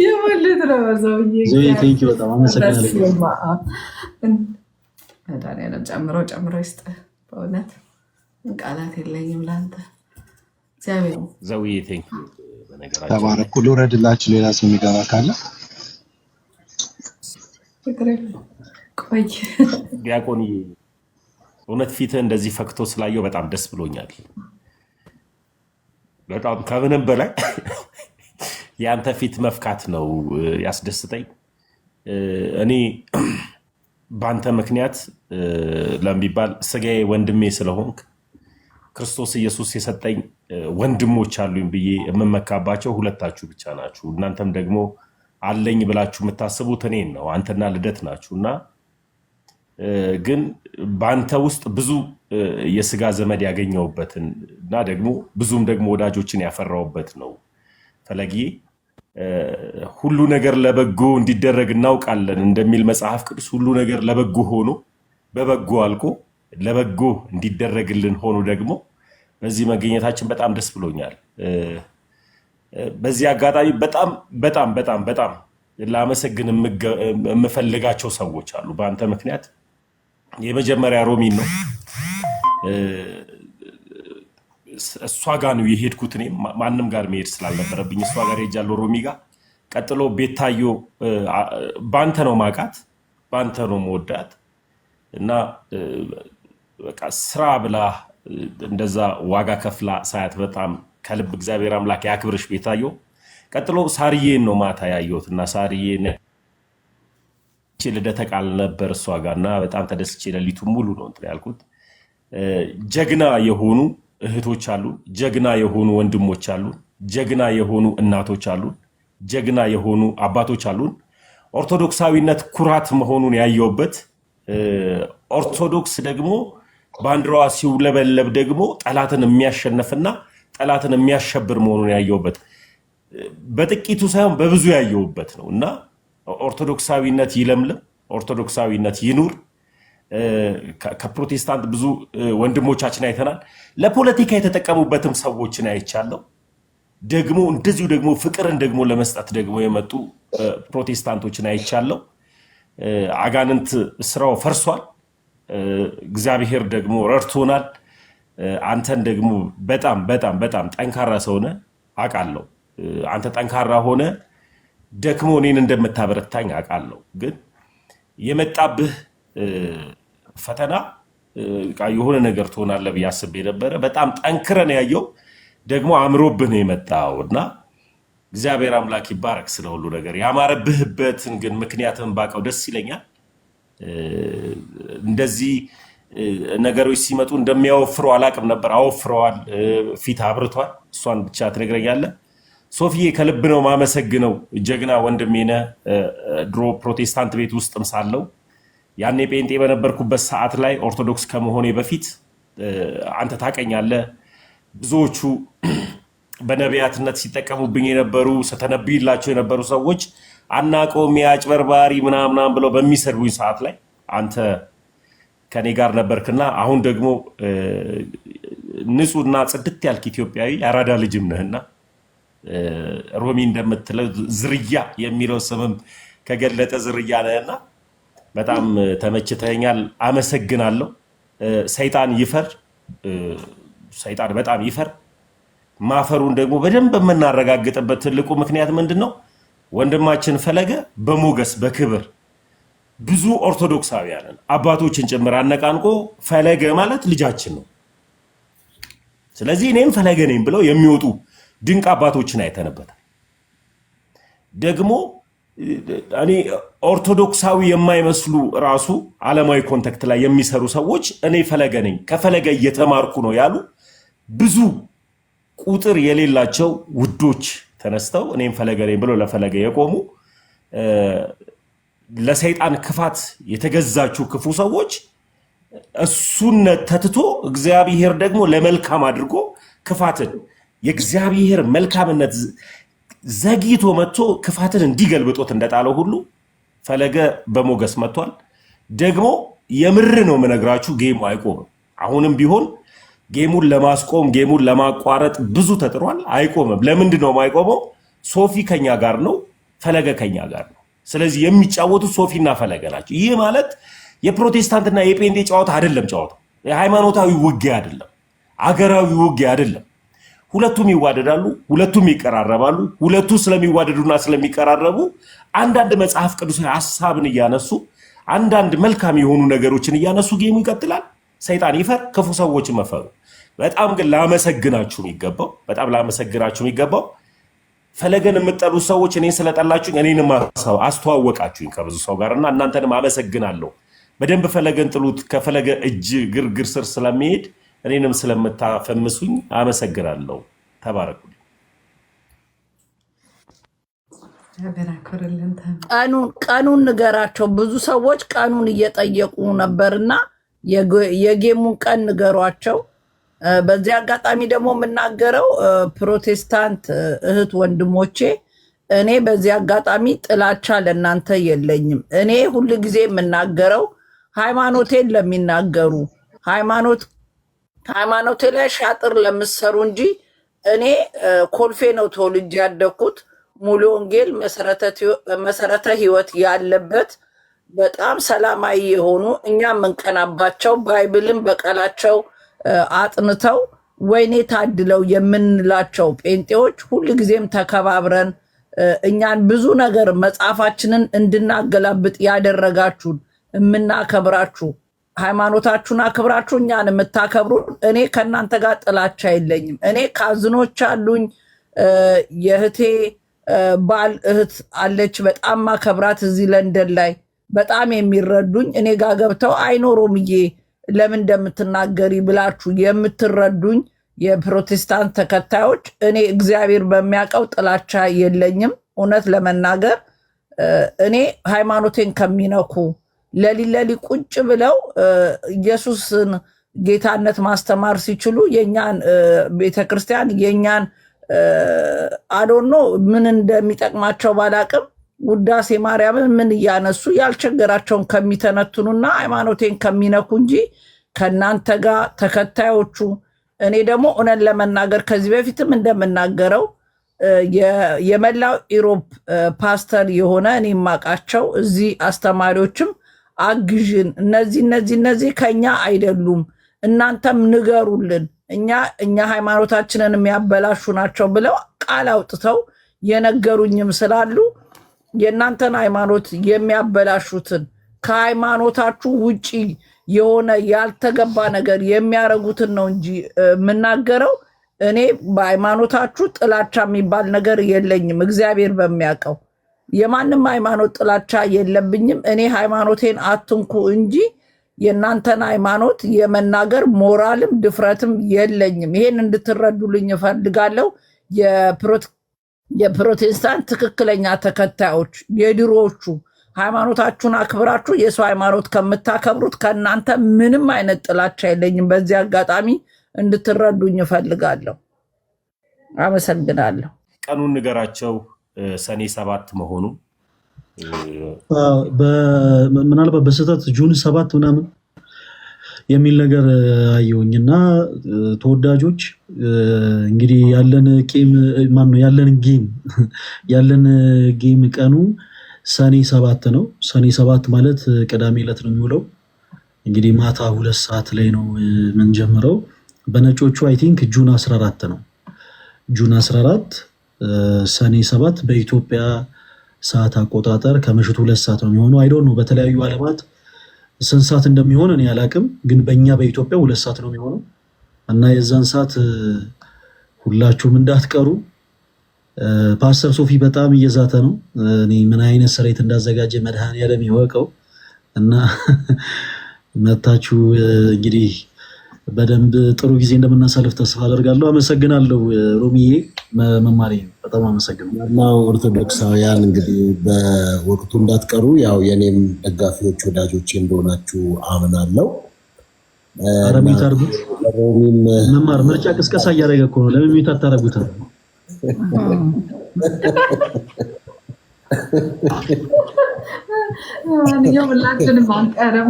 የወለድ ነው ዘውዬ። ቴንኪው በጣም አመሰግናለሁ። መድኃኒዓለም ጨምሮ ይስጥ። በእውነት ቃላት የለኝም ለአንተ እግዚአብሔር። ዘውዬ ቴንኪው። በነገራችን ተባረኩ። ልውረድላችሁ ሌላ ሰው የሚገባ ካለ ቆይ። ዲያቆን እውነት ፊትህ እንደዚህ ፈክቶ ስላየው በጣም ደስ ብሎኛል። በጣም ከምንም በላይ የአንተ ፊት መፍካት ነው ያስደስተኝ። እኔ በአንተ ምክንያት ለሚባል ስጋዬ ወንድሜ ስለሆንክ ክርስቶስ ኢየሱስ የሰጠኝ ወንድሞች አሉኝ ብዬ የምመካባቸው ሁለታችሁ ብቻ ናችሁ። እናንተም ደግሞ አለኝ ብላችሁ የምታስቡት እኔን ነው። አንተና ልደት ናችሁ እና ግን በአንተ ውስጥ ብዙ የስጋ ዘመድ ያገኘውበትን እና ደግሞ ብዙም ደግሞ ወዳጆችን ያፈራውበት ነው። ፈለጊዬ ሁሉ ነገር ለበጎ እንዲደረግ እናውቃለን እንደሚል መጽሐፍ ቅዱስ ሁሉ ነገር ለበጎ ሆኖ በበጎ አልቆ ለበጎ እንዲደረግልን ሆኖ ደግሞ በዚህ መገኘታችን በጣም ደስ ብሎኛል። በዚህ አጋጣሚ በጣም ላመሰግን የምፈልጋቸው ሰዎች አሉ በአንተ ምክንያት። የመጀመሪያ ሮሚን ነው። እሷ ጋር ነው የሄድኩት። እኔ ማንም ጋር መሄድ ስላልነበረብኝ እሷ ጋር ሄጃለሁ፣ ሮሚ ጋር። ቀጥሎ ቤታዮ ባንተ ነው ማቃት፣ ባንተ ነው መወዳት እና በቃ ስራ ብላ እንደዛ ዋጋ ከፍላ ሳያት በጣም ከልብ እግዚአብሔር አምላክ ያክብርሽ ቤታዮ። ቀጥሎ ሳርዬን ነው ማታ ያየሁት እና ሳርዬን ልደተ ቃል ነበር እሷ ጋር እና በጣም ተደስቼ ሌሊቱን ሙሉ ነው እንትን ያልኩት። ጀግና የሆኑ እህቶች አሉን፣ ጀግና የሆኑ ወንድሞች አሉን፣ ጀግና የሆኑ እናቶች አሉን፣ ጀግና የሆኑ አባቶች አሉን። ኦርቶዶክሳዊነት ኩራት መሆኑን ያየውበት፣ ኦርቶዶክስ ደግሞ ባንዲራዋ ሲውለበለብ ደግሞ ጠላትን የሚያሸንፍና ጠላትን የሚያሸብር መሆኑን ያየውበት፣ በጥቂቱ ሳይሆን በብዙ ያየውበት ነው እና ኦርቶዶክሳዊነት ይለምልም፣ ኦርቶዶክሳዊነት ይኑር። ከፕሮቴስታንት ብዙ ወንድሞቻችን አይተናል። ለፖለቲካ የተጠቀሙበትም ሰዎችን አይቻለው። ደግሞ እንደዚሁ ደግሞ ፍቅርን ደግሞ ለመስጠት ደግሞ የመጡ ፕሮቴስታንቶችን አይቻለው። አጋንንት ስራው ፈርሷል። እግዚአብሔር ደግሞ ረድቶናል። አንተን ደግሞ በጣም ጠንካራ ሰው ነህ አውቃለሁ። አንተ ጠንካራ ሆነ ደክሞ እኔን እንደምታበረታኝ አውቃለሁ። ግን የመጣብህ ፈተና የሆነ ነገር ትሆናለህ ብዬ አስቤ ነበረ። በጣም ጠንክረን ያየው ደግሞ አምሮብህ ነው የመጣው እና እግዚአብሔር አምላክ ይባረክ ስለ ሁሉ ነገር። ያማረብህበትን ግን ምክንያትን ባውቀው ደስ ይለኛል። እንደዚህ ነገሮች ሲመጡ እንደሚያወፍሩ አላውቅም ነበር። አወፍረዋል፣ ፊት አብርቷል። እሷን ብቻ ትነግረኛለህ። ሶፊዬ ከልብ ነው ማመሰግነው። ጀግና ወንድሜ ነህ። ድሮ ፕሮቴስታንት ቤት ውስጥም ሳለው ያኔ ጴንጤ በነበርኩበት ሰዓት ላይ ኦርቶዶክስ ከመሆኔ በፊት አንተ ታቀኛለህ ብዙዎቹ በነቢያትነት ሲጠቀሙብኝ የነበሩ ስተነብይላቸው የነበሩ ሰዎች አናቆም ያጭበርባሪ ምናምን ብለው በሚሰድቡኝ ሰዓት ላይ አንተ ከኔ ጋር ነበርክና አሁን ደግሞ ንጹህና ጽድት ያልክ ኢትዮጵያዊ ያራዳ ልጅም ነህና ሮሚ እንደምትለው ዝርያ የሚለው ስምም ከገለጠ ዝርያ ነህና በጣም ተመችተኛል። አመሰግናለሁ። ሰይጣን ይፈር፣ ሰይጣን በጣም ይፈር። ማፈሩን ደግሞ በደንብ የምናረጋግጥበት ትልቁ ምክንያት ምንድነው? ወንድማችን ፈለገ በሞገስ በክብር ብዙ ኦርቶዶክሳውያንን አባቶችን ጭምር አነቃንቆ ፈለገ ማለት ልጃችን ነው፣ ስለዚህ እኔም ፈለገ ነኝ ብለው የሚወጡ ድንቅ አባቶችን አይተንበታል። ደግሞ እኔ ኦርቶዶክሳዊ የማይመስሉ ራሱ ዓለማዊ ኮንታክት ላይ የሚሰሩ ሰዎች እኔ ፈለገ ነኝ ከፈለገ እየተማርኩ ነው ያሉ ብዙ ቁጥር የሌላቸው ውዶች ተነስተው እኔም ፈለገ ነኝ ብለው ለፈለገ የቆሙ ለሰይጣን ክፋት የተገዛችሁ ክፉ ሰዎች እሱን ተትቶ እግዚአብሔር ደግሞ ለመልካም አድርጎ ክፋትን የእግዚአብሔር መልካምነት ዘግይቶ መጥቶ ክፋትን እንዲገልብጦት እንደጣለው ሁሉ ፈለገ በሞገስ መጥቷል። ደግሞ የምር ነው የምነግራችሁ፣ ጌሙ አይቆምም። አሁንም ቢሆን ጌሙን ለማስቆም ጌሙን ለማቋረጥ ብዙ ተጥሯል፣ አይቆምም። ለምንድን ነው የማይቆመው? ሶፊ ከኛ ጋር ነው፣ ፈለገ ከኛ ጋር ነው። ስለዚህ የሚጫወቱት ሶፊና ፈለገ ናቸው። ይህ ማለት የፕሮቴስታንትና የጴንጤ ጨዋታ አይደለም። ጨዋታው የሃይማኖታዊ ውጊያ አይደለም፣ አገራዊ ውጊያ አይደለም። ሁለቱም ይዋደዳሉ፣ ሁለቱም ይቀራረባሉ። ሁለቱ ስለሚዋደዱና ስለሚቀራረቡ አንዳንድ መጽሐፍ ቅዱሳዊ ሐሳብን እያነሱ አንዳንድ መልካም የሆኑ ነገሮችን እያነሱ ጌሙ ይቀጥላል። ሰይጣን ይፈር፣ ክፉ ሰዎች መፈሩ። በጣም ግን ላመሰግናችሁ የሚገባው ፈለገን የምትጠሉት ሰዎች እኔን ስለጠላችሁ እኔንም አስተዋወቃችሁኝ ከብዙ ሰው ጋርና እናንተንም አመሰግናለሁ። በደንብ ፈለገን ጥሉት፣ ከፈለገ እጅ ግርግር ስር ስለሚሄድ እኔንም ስለምታፈምሱኝ አመሰግናለሁ። ተባረኩ። ቀኑን ንገራቸው። ብዙ ሰዎች ቀኑን እየጠየቁ ነበርና የጌሙን ቀን ንገሯቸው። በዚህ አጋጣሚ ደግሞ የምናገረው ፕሮቴስታንት እህት ወንድሞቼ፣ እኔ በዚህ አጋጣሚ ጥላቻ ለእናንተ የለኝም። እኔ ሁል ጊዜ የምናገረው ሃይማኖቴን ለሚናገሩ ሃይማኖቴ ላይ ሻጥር ለምሰሩ እንጂ እኔ ኮልፌ ነው ተወልጄ ያደግኩት። ሙሉ ወንጌል መሰረተ ህይወት ያለበት በጣም ሰላማዊ የሆኑ እኛ የምንቀናባቸው ባይብልን በቃላቸው አጥንተው ወይኔ ታድለው የምንላቸው ጴንጤዎች ሁልጊዜም ተከባብረን እኛን ብዙ ነገር መጽሐፋችንን እንድናገላብጥ ያደረጋችሁን የምናከብራችሁ ሃይማኖታችሁን አክብራችሁ እኛን የምታከብሩን፣ እኔ ከእናንተ ጋር ጥላቻ የለኝም። እኔ ካዝኖች አሉኝ። የእህቴ ባል እህት አለች፣ በጣም ማከብራት እዚህ ለንደን ላይ በጣም የሚረዱኝ እኔ ጋር ገብተው አይኖሮምዬ ለምን እንደምትናገሪ ብላችሁ የምትረዱኝ የፕሮቴስታንት ተከታዮች፣ እኔ እግዚአብሔር በሚያውቀው ጥላቻ የለኝም። እውነት ለመናገር እኔ ሃይማኖቴን ከሚነኩ ለሊለሊ ቁጭ ብለው ኢየሱስን ጌታነት ማስተማር ሲችሉ የኛን ቤተክርስቲያን የኛን አዶኖ ምን እንደሚጠቅማቸው ባላቅም ውዳሴ ማርያምን ምን እያነሱ ያልቸገራቸውን ከሚተነትኑና ሃይማኖቴን ከሚነኩ እንጂ ከእናንተ ጋር ተከታዮቹ። እኔ ደግሞ እውነት ለመናገር ከዚህ በፊትም እንደምናገረው የመላው ኢሮፕ ፓስተር የሆነ እኔ የማውቃቸው እዚህ አስተማሪዎችም አግዥን፣ እነዚህ ከኛ አይደሉም፣ እናንተም ንገሩልን፣ እኛ ሃይማኖታችንን የሚያበላሹ ናቸው ብለው ቃል አውጥተው የነገሩኝም ስላሉ የእናንተን ሃይማኖት የሚያበላሹትን ከሃይማኖታችሁ ውጪ የሆነ ያልተገባ ነገር የሚያረጉትን ነው እንጂ የምናገረው። እኔ በሃይማኖታችሁ ጥላቻ የሚባል ነገር የለኝም። እግዚአብሔር በሚያውቀው የማንም ሃይማኖት ጥላቻ የለብኝም። እኔ ሃይማኖቴን አትንኩ እንጂ የእናንተን ሃይማኖት የመናገር ሞራልም ድፍረትም የለኝም። ይሄን እንድትረዱልኝ እፈልጋለሁ። የፕሮቴስታንት ትክክለኛ ተከታዮች የድሮዎቹ ሃይማኖታችሁን አክብራችሁ የሰው ሃይማኖት ከምታከብሩት ከእናንተ ምንም አይነት ጥላቻ የለኝም። በዚህ አጋጣሚ እንድትረዱኝ እፈልጋለሁ። አመሰግናለሁ። ቀኑን ንገራቸው። ሰኔ 7 መሆኑ ምናልባት በስህተት ጁን 7 ምናምን የሚል ነገር አየሁኝና ተወዳጆች እንግዲህ ያለን ጌም ቀኑ ሰኔ 7 ነው። ሰኔ 7 ማለት ቅዳሜ ዕለት ነው የሚውለው። እንግዲህ ማታ 2 ሰዓት ላይ ነው የምንጀምረው። በነጮቹ አይ ቲንክ ጁን 14 ነው። ጁን 14 ሰኔ 7 በኢትዮጵያ ሰዓት አቆጣጠር ከምሽቱ 2 ሰዓት ነው የሚሆነው። አይዶን ነው በተለያዩ ዓለማት ስንት ሰዓት እንደሚሆን እኔ አላቅም፣ ግን በእኛ በኢትዮጵያ 2 ሰዓት ነው የሚሆነው እና የዛን ሰዓት ሁላችሁም እንዳትቀሩ። ፓስተር ሶፊ በጣም እየዛተ ነው። እኔ ምን አይነት ስሬት እንዳዘጋጀ መድኃኔዓለም ይወቀው እና መታችሁ እንግዲህ በደንብ ጥሩ ጊዜ እንደምናሳልፍ ተስፋ አደርጋለሁ። አመሰግናለሁ ሮሚዬ፣ መማሪ በጣም አመሰግናለሁ። ኦርቶዶክሳውያን እንግዲህ በወቅቱ እንዳትቀሩ፣ ያው የኔም ደጋፊዎች ወዳጆቼ እንደሆናችሁ አምናለሁ። አረሚት አርጉት። መማር ምርጫ ቅስቀሳ እያደረገ እኮ ነው። ለምን ሚት አታረጉትም? ሁላችንም አንቀርም።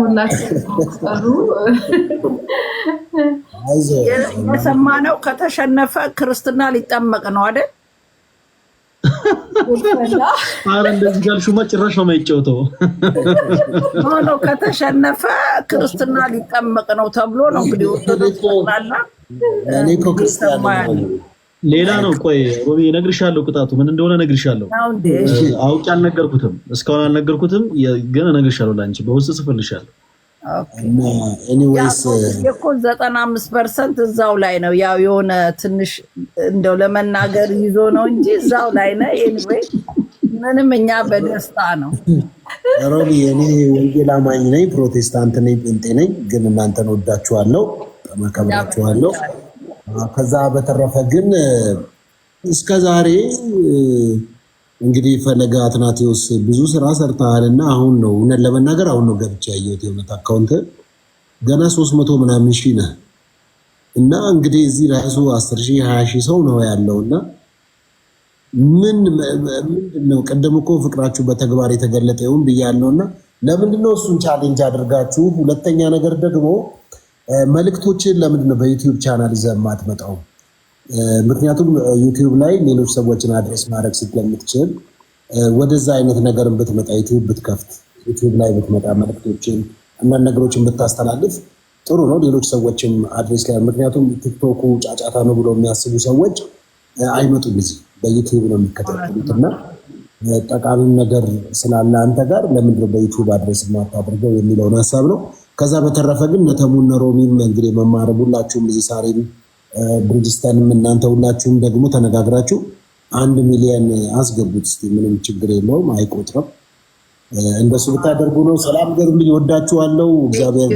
የሰማነው ከተሸነፈ ክርስትና ሊጠመቅ ነው አይደል? አረ እንደዚህ ጋልሹማ ጭራሽ ነው የማይጫወተው። ነው ከተሸነፈ ክርስትና ሊጠመቅ ነው ተብሎ ነው እንግዲህ ወጥቶላልና እኔ እኮ ክርስቲያን ነኝ። ሌላ ነው። ቆይ ሮሚ እነግርሻለሁ፣ ቅጣቱ ምን እንደሆነ እነግርሻለሁ። አውቄ አልነገርኩትም፣ እስካሁን አልነገርኩትም፣ ግን እነግርሻለሁ። ላንቺ በውስጥ ጽፍልሻለሁ። ኤኒዌይስ እኮ 95% እዛው ላይ ነው። ያው የሆነ ትንሽ እንደው ለመናገር ይዞ ነው እንጂ እዛው ላይ ነው። ኤኒዌይ ምንም እኛ በደስታ ነው። ሮሚ እኔ ወንጌል አማኝ ነኝ፣ ፕሮቴስታንት ነኝ፣ ጴንጤ ነኝ፣ ግን እናንተን ወዳችኋለሁ፣ ተመከብራችኋለሁ። ከዛ በተረፈ ግን እስከዛሬ እንግዲህ ፈለገ አትናቴዎስ ብዙ ስራ ሰርተሃልና አሁን ነው እውነት ለመናገር አሁን ነው ገብቼ ያየሁት የእውነት አካውንት ገና 300 ምናምን ሺህ ነህ እና እንግዲህ እዚህ ራሱ 10 ሺህ 20 ሺህ ሰው ነው ያለውና ምንድነው ቀደም እኮ ፍቅራችሁ በተግባር የተገለጠ ይሁን ብያለሁና ለምንድነው እሱን ቻሌንጅ አድርጋችሁ? ሁለተኛ ነገር ደግሞ መልእክቶችን ለምንድነው በዩቲዩብ ቻናል ይዘህ የማትመጣው? ምክንያቱም ዩቲዩብ ላይ ሌሎች ሰዎችን አድሬስ ማድረግ ስለምትችል ወደዛ አይነት ነገርን ብትመጣ ዩቲዩብ ብትከፍት ዩቲዩብ ላይ ብትመጣ መልእክቶችን አንዳንድ ነገሮችን ብታስተላልፍ ጥሩ ነው። ሌሎች ሰዎችም አድሬስ ላይ ምክንያቱም ቲክቶኩ ጫጫታ ነው ብሎ የሚያስቡ ሰዎች አይመጡም። እዚህ በዩቲዩብ ነው የሚከታተሉትና ጠቃሚ ነገር ስላለ አንተ ጋር ለምንድነው በዩቲዩብ አድሬስ የማታደርገው የሚለውን ሀሳብ ነው። ከዛ በተረፈ ግን ነተሙና ሮሚም እንግዲህ መማር ሁላችሁም እዚህ ሳሬም ብሪጅስተንም እናንተ ሁላችሁም ደግሞ ተነጋግራችሁ 1 ሚሊዮን አስገቡት። እስቲ ምንም ችግር የለውም፣ አይቆጥርም። እንደሱ ብታደርጉ ነው። ሰላም ገሩልኝ፣ ወዳችኋለሁ። እግዚአብሔር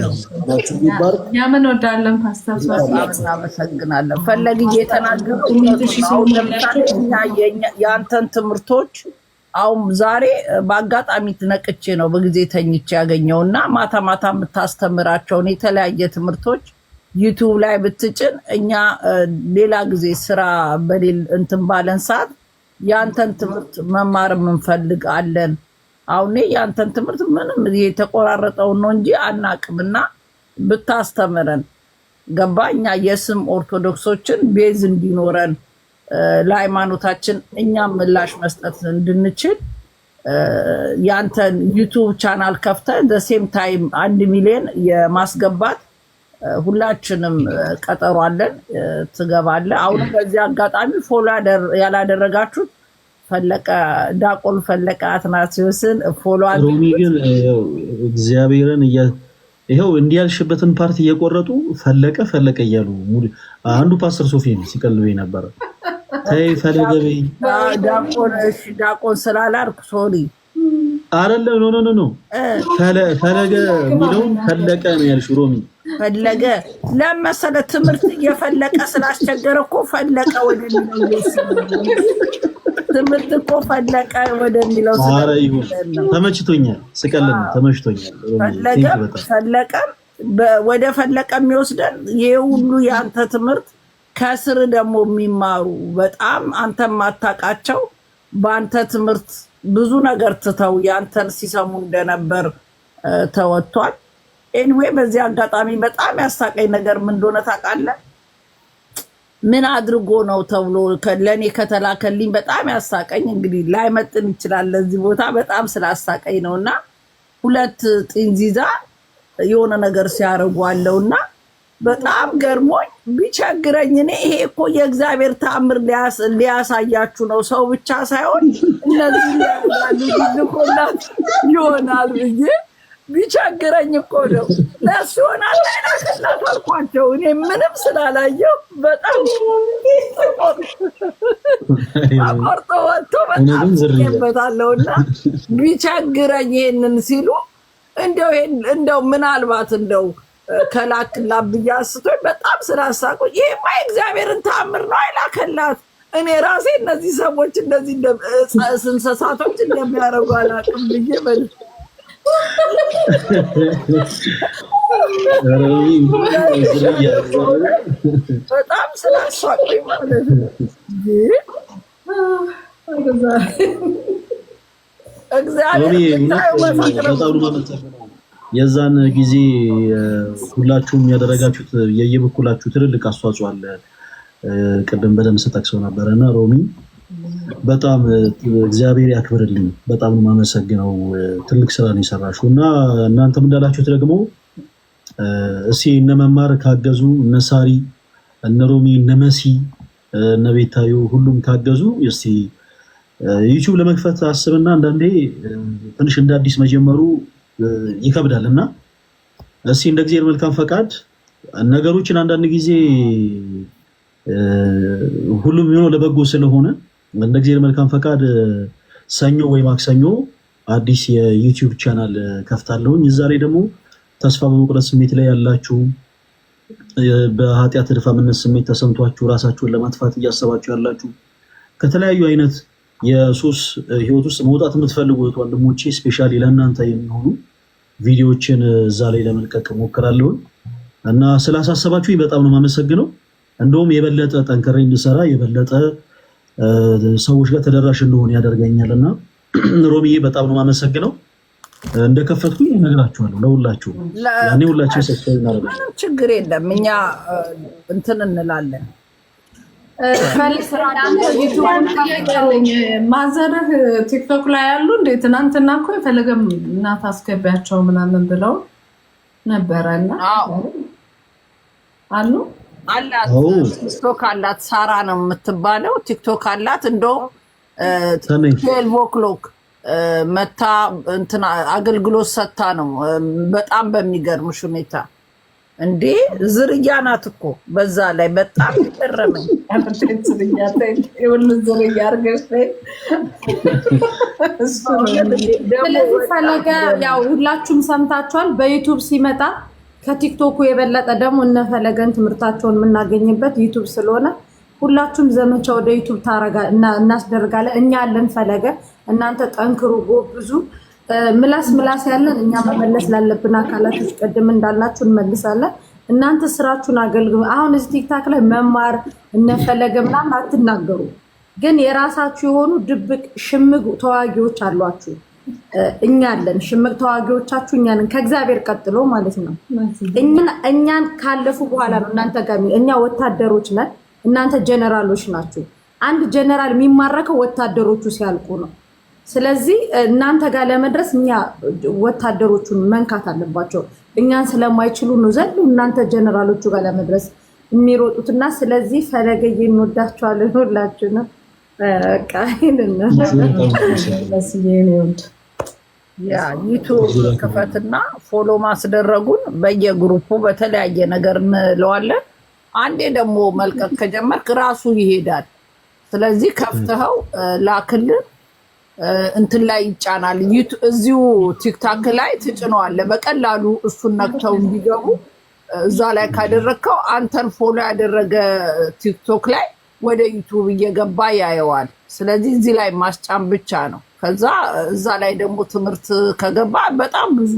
ናችሁ ይባርክ። ያምን ወዳለን ፓስተር አመሰግናለሁ። ፈለግዬ የተናገሩት የአንተን ትምህርቶች አሁን ዛሬ በአጋጣሚ ነቅቼ ነው በጊዜ ተኝቼ ያገኘውና ማታ ማታ የምታስተምራቸውን የተለያየ ትምህርቶች ዩቲዩብ ላይ ብትጭን እኛ ሌላ ጊዜ ስራ በሌል እንትን ባለን ሰዓት ያንተን ትምህርት መማር እንፈልግ አለን። አሁን ያንተን ትምህርት ምንም የተቆራረጠው ነው እንጂ አናቅምና ብታስተምረን ገባኛ የስም ኦርቶዶክሶችን ቤዝ እንዲኖረን ለሃይማኖታችን እኛም ምላሽ መስጠት እንድንችል ያንተን ዩቲዩብ ቻናል ከፍተ ዘሴም ታይም 1 ሚሊዮን የማስገባት ሁላችንም ቀጠሮ አለን። ትገባለህ። አሁን በዚህ አጋጣሚ ፎሎ ያላደረጋችሁት ዲያቆን ፈለቀ አትናቴዎስን ፎሎ አድርጉ። ሮሚ ግን እግዚአብሔርን ይሄው እንዲያልሽበትን ፓርቲ እየቆረጡ ፈለቀ እያሉ አንዱ ፓስተር ሶፊ ሲቀልበኝ ነበረ። ተይ ፈለገ በይ ዲያቆን ስላላልኩ ሶሪ አይደለም። ኖ ፈለገ የሚለውን ፈለቀ ነው ያልሽው ሮሚ። ፈለገ ለመሰለ ትምህርት እየፈለቀ ስላስቸገረ እኮ ፈለቀ ወደ ትምህርት እኮ ፈለቀ ወደሚለው ተመችቶኛል። ስቀልን ተመችቶኛል። ፈለቀም ወደ ፈለቀ የሚወስደን ይሄ ሁሉ የአንተ ትምህርት ከስር ደግሞ የሚማሩ በጣም አንተ ማታውቃቸው በአንተ ትምህርት ብዙ ነገር ትተው ያንተን ሲሰሙ እንደነበር ተወጥቷል። ኤኒዌይ በዚህ አጋጣሚ በጣም ያሳቀኝ ነገር ምን እንደሆነ ታውቃለህ? ምን አድርጎ ነው ተብሎ ለኔ ከተላከልኝ በጣም ያሳቀኝ እንግዲህ ላይመጥን ይችላል ለዚህ ቦታ በጣም ስላሳቀኝ ነውና ሁለት ጥንዚዛ የሆነ ነገር ሲያረጉ አለውና በጣም ገርሞኝ ቢቸግረኝ እኔ ይሄ እኮ የእግዚአብሔር ተአምር ሊያሳያችሁ ነው ሰው ብቻ ሳይሆን እነዚህ ልኮላት ይሆናል ብዬ ቢቸግረኝ እኮ ነው ለሱ ይሆናል ላይላክላት አልኳቸው። እኔ ምንም ስላላየው በጣም አቆርጦ ወጥቶ በጣም ስቄበታለሁና ቢቸግረኝ ይሄንን ሲሉ እንደው ምናልባት እንደው ከላክላት ብዬ አስቶኝ በጣም ስላሳቁኝ ይሄማ የእግዚአብሔርን ተአምር ነው አይላከላት። እኔ ራሴ እነዚህ ሰዎች እንደዚህ እንስሳቶች እንደሚያደርጉ አላውቅም ብዬ በጣም ስላሳቁኝ ማለት ነው። የዛን ጊዜ ሁላችሁም ያደረጋችሁት የየበኩላችሁ ትልልቅ አስተዋጽኦ አለ። ቅድም በደንብ ስጠቅሰው ነበርና ሮሚ በጣም እግዚአብሔር ያክብርልኝ። በጣም ነው የማመሰግነው። ትልቅ ስራ ነው የሰራሽው እና እናንተም እንዳላችሁት ደግሞ እስኪ እነ መማር ካገዙ እነ ሳሪ እነ ሮሚ እነ መሲ እነ ቤታዩ ሁሉም ካገዙ እስኪ ዩቲዩብ ለመክፈት አስብና አንዳንዴ ትንሽ እንደ አዲስ መጀመሩ ይከብዳል እና እስኪ እንደ እግዚአብሔር መልካም ፈቃድ ነገሮችን አንዳንድ ጊዜ ሁሉም የሚሆነው ለበጎ ስለሆነ እንደ እግዚአብሔር መልካም ፈቃድ ሰኞ ወይ ማክሰኞ አዲስ የዩቲዩብ ቻናል ከፍታለሁኝ። እዛ ላይ ደግሞ ተስፋ በመቁረጥ ስሜት ላይ ያላችሁ በኃጢአት ድፋምነት ስሜት ተሰምቷችሁ ራሳችሁን ለማጥፋት እያሰባችሁ ያላችሁ ከተለያዩ አይነት የሱስ ህይወት ውስጥ መውጣት የምትፈልጉ ወንድሞቼ ስፔሻሊ ለእናንተ የሚሆኑ ቪዲዮዎችን እዛ ላይ ለመልቀቅ ሞክራለሁ እና ስላሳሰባችሁኝ በጣም ነው የማመሰግነው። እንደውም የበለጠ ጠንክሬ እንድሰራ የበለጠ ሰዎች ጋር ተደራሽ እንደሆነ ያደርገኛልና ሮሚዬ በጣም ነው የማመሰግነው። እንደከፈትኩኝ እነግራችኋለሁ ለሁላችሁ ያኔ ሁላችሁ ሰብስክራይብ እናደርጋለን። ችግር የለም እኛ እንትን እንላለን። ማዘርህ ቲክቶክ ላይ ያሉ እንዴ? ትናንትና እኮ የፈለገም እናት አስገቢያቸው ምናምን ብለው ነበረና አሉ አላት ቲክቶክ አላት። ሳራ ነው የምትባለው። ቲክቶክ አላት። እንደው 12 o'clock መታ እንትና አገልግሎት ሰታ ነው። በጣም በሚገርምሽ ሁኔታ እንዴ ዝርያ ናት እኮ በዛ ላይ በጣም ይገረመኝ። ስለዚህ ፈለገ ያው ሁላችሁም ሰምታችኋል። በዩቱብ ሲመጣ ከቲክቶኩ የበለጠ ደግሞ እነፈለገን ትምህርታቸውን የምናገኝበት ዩቱብ ስለሆነ ሁላችሁም ዘመቻ ወደ ዩቱብ እናስደርጋለን። እኛ ያለን ፈለገ እናንተ ጠንክሩ፣ ጎብዙ። ምላስ ያለን እኛ መመለስ ላለብን አካላቶች ቅድም እንዳላችሁ እንመልሳለን። እናንተ ስራችሁን አገልግሉ። አሁን እዚህ ቲክታክ ላይ መማር እነፈለገ ምናምን አትናገሩ፣ ግን የራሳችሁ የሆኑ ድብቅ ሽምግ ተዋጊዎች አሏችሁ። እኛ አለን ሽምግ ተዋጊዎቻችሁ እኛ ነን፣ ከእግዚአብሔር ቀጥሎ ማለት ነው። እኛን ካለፉ በኋላ ነው እናንተ ጋር። እኛ ወታደሮች ነን፣ እናንተ ጀነራሎች ናችሁ። አንድ ጀነራል የሚማረከው ወታደሮቹ ሲያልቁ ነው። ስለዚህ እናንተ ጋር ለመድረስ እኛ ወታደሮቹን መንካት አለባቸው። እኛን ስለማይችሉ ነው ዘንድ እናንተ ጀነራሎቹ ጋር ለመድረስ የሚሮጡትና ስለዚህ ፈለገዬ እንወዳቸዋለን ሁላችሁ ነው። ያ ዩቱብ ክፈትና ፎሎ ማስደረጉን በየግሩፑ በተለያየ ነገር እንለዋለን። አንዴ ደግሞ መልቀቅ ከጀመርክ ራሱ ይሄዳል። ስለዚህ ከፍተኸው ላክልን እንትን ላይ ይጫናል። እዚሁ ቲክታክ ላይ ትጭነዋለህ በቀላሉ። እሱን ነክተው እንዲገቡ እዛ ላይ ካደረግከው አንተን ፎሎ ያደረገ ቲክቶክ ላይ ወደ ዩቲዩብ እየገባ ያየዋል። ስለዚህ እዚህ ላይ ማስጫን ብቻ ነው። ከዛ እዛ ላይ ደግሞ ትምህርት ከገባ በጣም ብዙ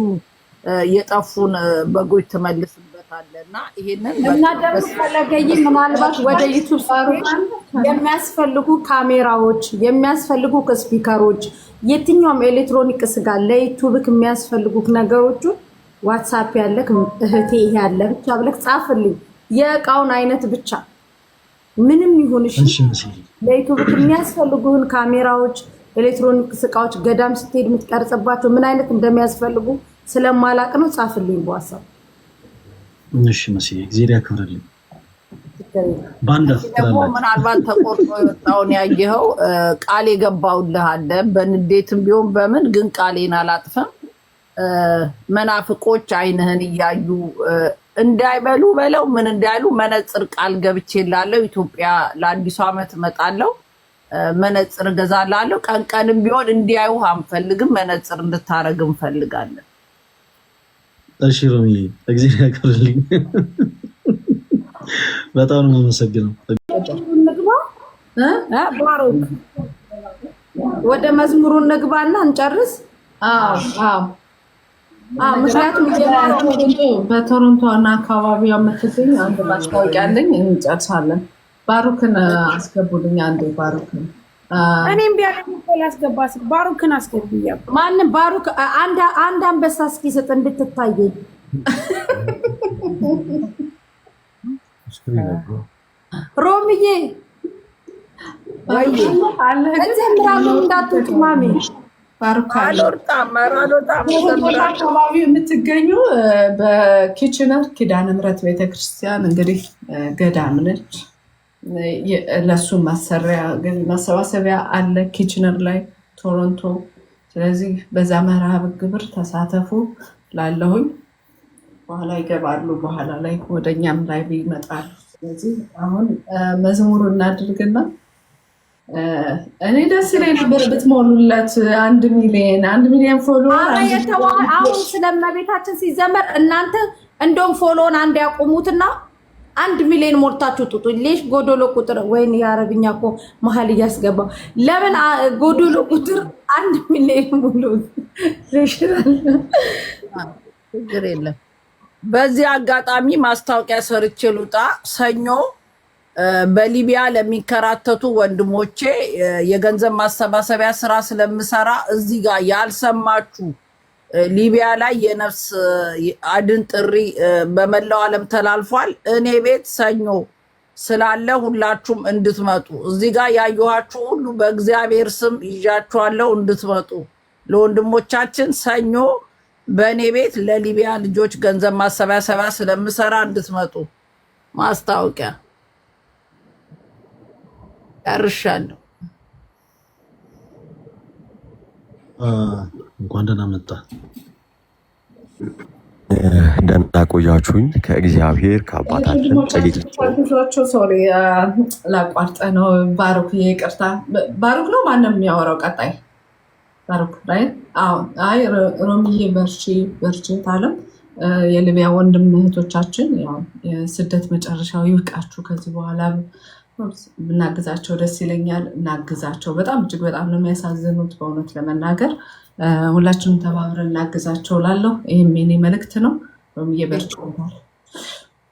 የጠፉን በጎች ትመልስበታለና ይሄንን እና ደግሞ ፈለገይ ምናልባት ወደ ዩቲዩብ የሚያስፈልጉ ካሜራዎች፣ የሚያስፈልጉ ስፒከሮች፣ የትኛውም ኤሌክትሮኒክስ ጋር ለዩቲዩብ የሚያስፈልጉ ነገሮች ዋትስአፕ ያለክ እህቴ ይሄ ያለ ብቻ ብለክ ጻፍልኝ። የእቃውን አይነት ብቻ ምንም ይሁን እሺ። ለዩቲዩብ የሚያስፈልጉን ካሜራዎች፣ ኤሌክትሮኒክስ እቃዎች ገዳም ስትሄድ የምትቀርጽባቸው ምን አይነት እንደሚያስፈልጉ ስለማላቅ ነው። ጻፍልኝ በዋትስአፕ። እሺ መሲ እግዚአብሔር ያክብርልኝ። ባንዳ ደግሞ ምናልባት ተቆርጦ የወጣውን ያየኸው ቃል የገባውልህ አለ። በንዴትም ቢሆን በምን ግን ቃሌን አላጥፍም። መናፍቆች አይንህን እያዩ እንዳይበሉ በለው ምን እንዳይሉ መነጽር ቃል ገብቼላለሁ። ኢትዮጵያ ለአዲሱ ዓመት እመጣለሁ፣ መነጽር እገዛላለሁ። ቀንቀንም ቢሆን እንዲያዩ አንፈልግም፣ መነጽር እንድታረግ እንፈልጋለን። እሺ ሮሚ እግዚአብሔር ያክብርልኝ። በጣም ነው የማመሰግነው። ባሮክ ወደ መዝሙሩ እንግባና እንጨርስ። ምክንያቱም በቶሮንቶ እና አካባቢው የምትገኝ አንድ ማስታወቂያ አለኝ፣ እንጨርሳለን። ባሩክን አስገቡልኝ አንዴ። ባሩክን እኔም ቢያደርጉ ያስገባ ባሩክን አስገብያ። ማንም ባሩክ አንድ አንበሳ እስኪሰጥ እንድትታየኝ ሮምዬ እዘምራለሁ እንዳትወጡ ማሜ። አካባቢ የምትገኙ በኪችነር ኪዳነ ምሕረት ቤተክርስቲያን እንግዲህ ገዳም ነች። ለሱ ማሰባሰቢያ አለ ኪችነር ላይ ቶሮንቶ። ስለዚህ በዛ መርሃ ግብር ተሳተፉ ላለሁኝ። በኋላ ይገባሉ፣ በኋላ ላይ ወደኛም ላይ ይመጣሉ። ስለዚህ አሁን መዝሙሩ እናድርግና እኔ ደስ ይለኝ ነበር ብትሞሉለት 1 ሚሊዮን ፎሎወር። አሁን ስለመቤታችን ሲዘመር እናንተ እንደውም ፎሎውን አንድ ያቆሙትና 1 ሚሊዮን ሞልታችሁ ጡጡ። ሌሽ ጎዶሎ ቁጥር ወይኔ የአረብኛ እኮ መሀል እያስገባ ለምን ጎዶሎ ቁጥር 1 ሚሊዮን ሙሉ ችግር የለም። በዚህ አጋጣሚ ማስታወቂያ ሰርቼ ልውጣ። ሰኞ በሊቢያ ለሚከራተቱ ወንድሞቼ የገንዘብ ማሰባሰቢያ ስራ ስለምሰራ እዚህ ጋር ያልሰማችሁ ሊቢያ ላይ የነፍስ አድን ጥሪ በመላው ዓለም ተላልፏል። እኔ ቤት ሰኞ ስላለ ሁላችሁም እንድትመጡ፣ እዚህ ጋር ያየኋችሁ ሁሉ በእግዚአብሔር ስም ይዣችኋለሁ እንድትመጡ። ለወንድሞቻችን ሰኞ በእኔ ቤት ለሊቢያ ልጆች ገንዘብ ማሰባሰቢያ ስለምሰራ እንድትመጡ። ማስታወቂያ ጨርሻለሁ። እንኳን ደህና መጣ። ደህና ቆያችሁኝ። ከእግዚአብሔር ከአባታችን ሶሪ ላቋርጠ ነው። ባሩክ ይቅርታ። ባሩክ ነው ማንም የሚያወራው ቀጣይ ባሩክ ላይ አይ ሮሚዬ በርቺ ታለም የሊቢያ ወንድም እህቶቻችን የስደት መጨረሻው ይብቃችሁ። ከዚህ በኋላ ብናግዛቸው ደስ ይለኛል። እናግዛቸው። በጣም እጅግ በጣም ነው የሚያሳዝኑት። በእውነት ለመናገር ሁላችንም ተባብረን እናግዛቸው ላለሁ። ይህም የኔ መልእክት ነው። ሮሚዬ በርቺ።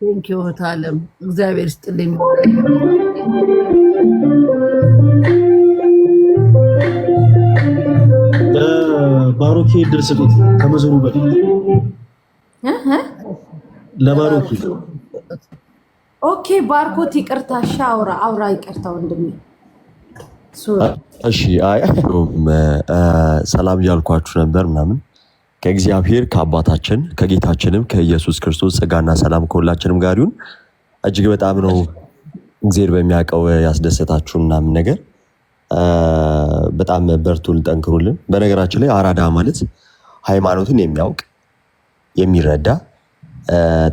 ቴንኪው ታለም እግዚአብሔር ይስጥልኝ። ባሮኬ ድል ስጡት። ከመዝሙሩ በፊት ለባሮኬ ኦኬ። ባርኮት ይቅርታ። እሺ አውራ ይቅርታ ወንድሜ። እሺ ሰላም እያልኳችሁ ነበር ምናምን። ከእግዚአብሔር ከአባታችን ከጌታችንም ከኢየሱስ ክርስቶስ ጸጋና ሰላም ከሁላችንም ጋር ይሁን። እጅግ በጣም ነው እግዚአብሔር በሚያውቀው ያስደሰታችሁ ምናምን ነገር። በጣም በርቱል፣ ጠንክሩልን። በነገራችን ላይ አራዳ ማለት ሃይማኖትን የሚያውቅ የሚረዳ፣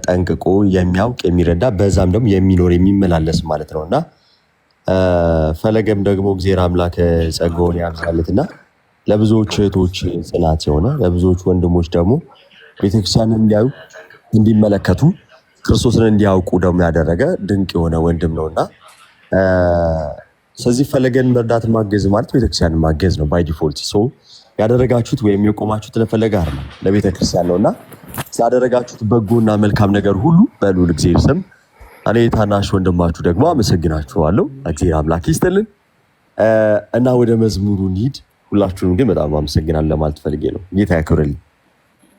ጠንቅቆ የሚያውቅ የሚረዳ፣ በዛም ደግሞ የሚኖር የሚመላለስ ማለት ነውና ፈለገም ደግሞ እግዚአብሔር አምላክ ጸጋውን ያብዛለትና ለብዙዎች እህቶች ጽናት የሆነ ለብዙዎች ወንድሞች ደግሞ ቤተክርስቲያንን እንዲያዩ እንዲመለከቱ ክርስቶስን እንዲያውቁ ደግሞ ያደረገ ድንቅ የሆነ ወንድም ነውና ስለዚህ ፈለገን መርዳት ማገዝ ማለት ቤተክርስቲያን ማገዝ ነው ባይ ዲፎልት። ያደረጋችሁት ወይም የቆማችሁት ለፈለገ አይደለም ለቤተክርስቲያን ነውና ያደረጋችሁት በጎና መልካም ነገር ሁሉ በልዑል እግዚአብሔር ስም እኔ ታናሽ ወንድማችሁ ደግሞ አመሰግናችኋለሁ። እግዚአብሔር አምላክ ይስጥልን እና ወደ መዝሙሩ እንሂድ። ሁላችሁንም ግን በጣም አመሰግናለሁ ለማለት ፈልጌ ነው። ጌታ ያክብርልኝ።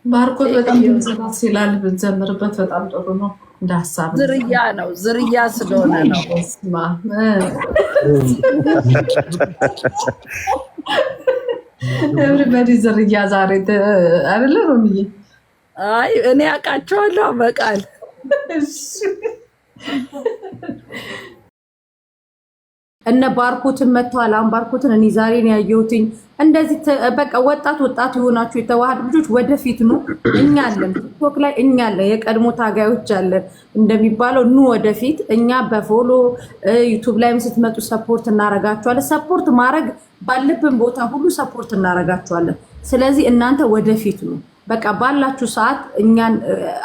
ባርኮት በጣም ድምጽ ይላል ብትዘምርበት በጣም ጥሩ ነው። እንደ ሀሳብ ዝርያ ነው ዝርያ ስለሆነ ነው። ኤቭሪባዲ ዝርያ ዛሬ አይደለ ሮሚዬ? አይ እኔ አውቃቸዋለሁ በቃል እነ ባርኮትን መጥተዋል። አሁን ባርኮትን እኔ ዛሬ ነው ያየሁትኝ። እንደዚህ በቃ ወጣት የሆናችሁ የተዋሃዱ ልጆች ወደፊት ነው። እኛ አለን ቲክቶክ ላይ እኛ አለን፣ የቀድሞ ታጋዮች አለን እንደሚባለው ኑ ወደፊት። እኛ በፎሎ ዩቲዩብ ላይም ስትመጡ ሰፖርት እናረጋችኋለን። ሰፖርት ማድረግ ባለብን ቦታ ሁሉ ሰፖርት እናረጋችኋለን። ስለዚህ እናንተ ወደፊት ነው በቃ ባላችሁ ሰዓት እኛን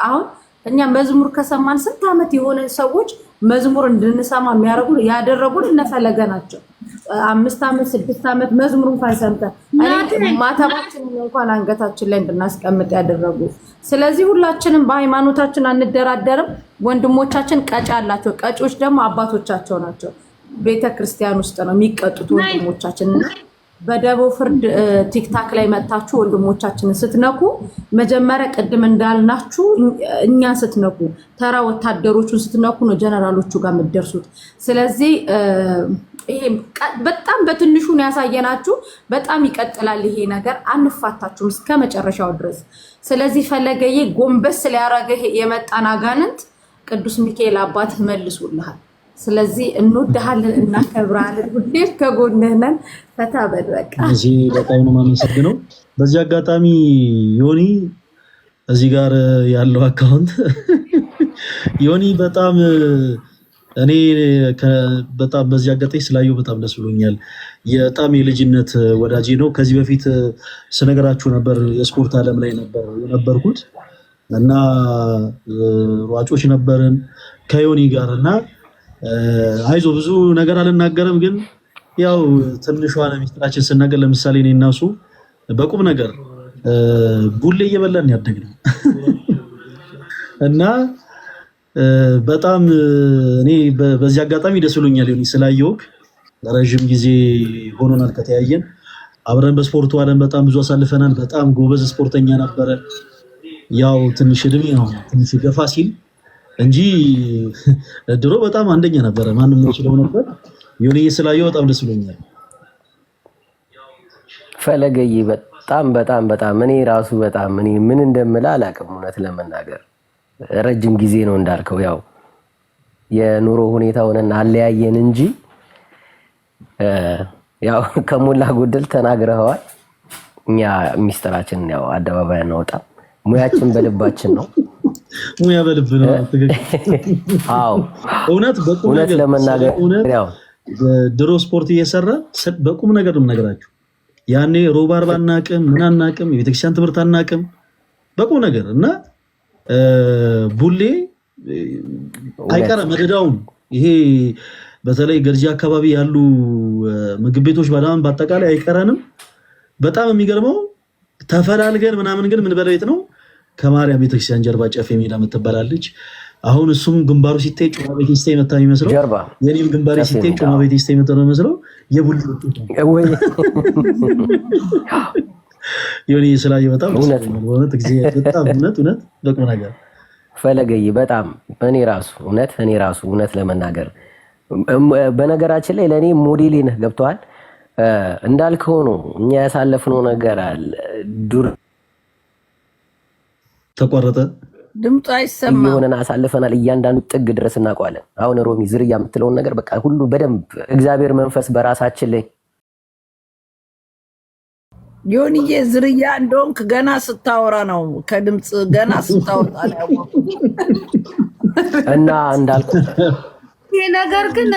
አሁን እኛ መዝሙር ከሰማን ስንት ዓመት የሆነ ሰዎች መዝሙር እንድንሰማ ያደረጉን እነፈለገ ናቸው። 5 ዓመት 6 ዓመት መዝሙር እንኳን ሰምተን ማተባችንን እንኳን አንገታችን ላይ እንድናስቀምጥ ያደረጉ። ስለዚህ ሁላችንም በሃይማኖታችን አንደራደርም። ወንድሞቻችን ቀጭ አላቸው። ቀጮች ደግሞ አባቶቻቸው ናቸው። ቤተክርስቲያን ውስጥ ነው የሚቀጡት ወንድሞቻችን። በደቦ ፍርድ ቲክታክ ላይ መጣችሁ ወንድሞቻችንን ስትነኩ መጀመሪያ ቅድም እንዳልናችሁ እኛን ስትነኩ ተራ ወታደሮቹን ስትነኩ ነው ጀነራሎቹ ጋር የምትደርሱት። ስለዚህ ይሄ በጣም በትንሹ ነው ያሳየናችሁ። በጣም ይቀጥላል ይሄ ነገር፣ አንፋታችሁም እስከ መጨረሻው ድረስ። ስለዚህ ፈለገዬ ጎንበስ ሊያረገ የመጣን አጋንንት ቅዱስ ሚካኤል አባት መልሱልሃል። ስለዚህ እንወድሃለን፣ እናከብራለን፣ ሁሌም ከጎንህ ነን። ፈታ በል በቃ። እዚህ በጣም ነው የማመሰግነው። በዚህ አጋጣሚ ዮኒ እዚህ ጋር ያለው አካውንት ዮኒ በጣም እኔ በጣም በዚህ አጋጣሚ ስላየው በጣም ደስ ብሎኛል። በጣም የልጅነት ወዳጄ ነው። ከዚህ በፊት ስነግራችሁ ነበር የስፖርት ዓለም ላይ የነበርኩት እና ሯጮች ነበርን ከዮኒ ጋር እና አይዞ ብዙ ነገር አልናገርም፣ ግን ያው ትንሿን ሚስጥራችን ስናገር ለምሳሌ እኔ እና እሱ በቁም ነገር ቡሌ እየበላን ያደግነው እና በጣም እኔ በዚህ አጋጣሚ ደስ ብሎኛል ዮኒ ስላየሁክ። ረጅም ጊዜ ሆኖናል ከተያየን፣ አብረን በስፖርቱ ዓለም በጣም ብዙ አሳልፈናል። በጣም ጎበዝ ስፖርተኛ ነበረ። ያው ትንሽ እድሜ ነው ትንሽ ገፋ ሲል እንጂ ድሮ በጣም አንደኛ ነበረ፣ ማንም ይችላል ነበር። ዮኒ ስላየው በጣም ደስ ብሎኛል። ፈለገዬ በጣም እኔ ራሱ በጣም እኔ ምን እንደምላ አላውቅም። እውነት ለመናገር ረጅም ጊዜ ነው እንዳልከው፣ ያው የኑሮ ሁኔታውን አለያየን እንጂ ያው ከሞላ ጎደል ተናግረዋል። እኛ ሚስጥራችንን ያው አደባባይ እናወጣ፣ ሙያችን በልባችን ነው። ሙያ በልብ ነው። አዎ እውነት ለመናገር ያው ድሮ ስፖርት እየሰራ በቁም ነገር ነው የምነግራችሁ። ያኔ ሮብ አርባ አናቅም፣ ምን አናቅም፣ የቤተክርስቲያን ትምህርት አናቅም፣ በቁም ነገር እና ቡሌ አይቀርም መደዳውን። ይሄ በተለይ ገርጂ አካባቢ ያሉ ምግብ ቤቶች በጣም በአጠቃላይ አይቀረንም። በጣም የሚገርመው ተፈላልገን ምናምን ግን ምን በለቤት ነው ከማርያም ቤተክርስቲያን ጀርባ ጨፌ ሜዳ የምትባላለች። አሁን እሱም ግንባሩ ሲታይ ጮማ ቤት ስታይ መታ የሚመስለው፣ የኔም ግንባሬ ሲታይ ጮማ ቤት ስታይ መታ ነው የሚመስለው። የቡል ወይ ዮኒ ስላየ በጣም እውነት እግዚአብሔር በጣም እውነት በቁም ነገር ፈለገዬ በጣም እኔ ራሱ እውነት ለመናገር በነገራችን ላይ ለኔ ሞዴሌ ነህ። ገብቷል እንዳልከው ነው። እኛ ያሳለፍነው ነገር አለ። ዱር ተቋረጠ፣ ድምጡ አይሰማም። የሆነን አሳልፈናል። እያንዳንዱ ጥግ ድረስ እናውቀዋለን። አሁን ሮሚ ዝርያ የምትለውን ነገር በቃ ሁሉ በደንብ እግዚአብሔር መንፈስ በራሳችን ላይ ዮኒዬ ዝርያ እንደሆንክ ገና ስታወራ ነው፣ ከድምፅ ገና ስታወጣ ነው ያወቅሁት። እና እንዳልኩ ይሄ ነገር ግን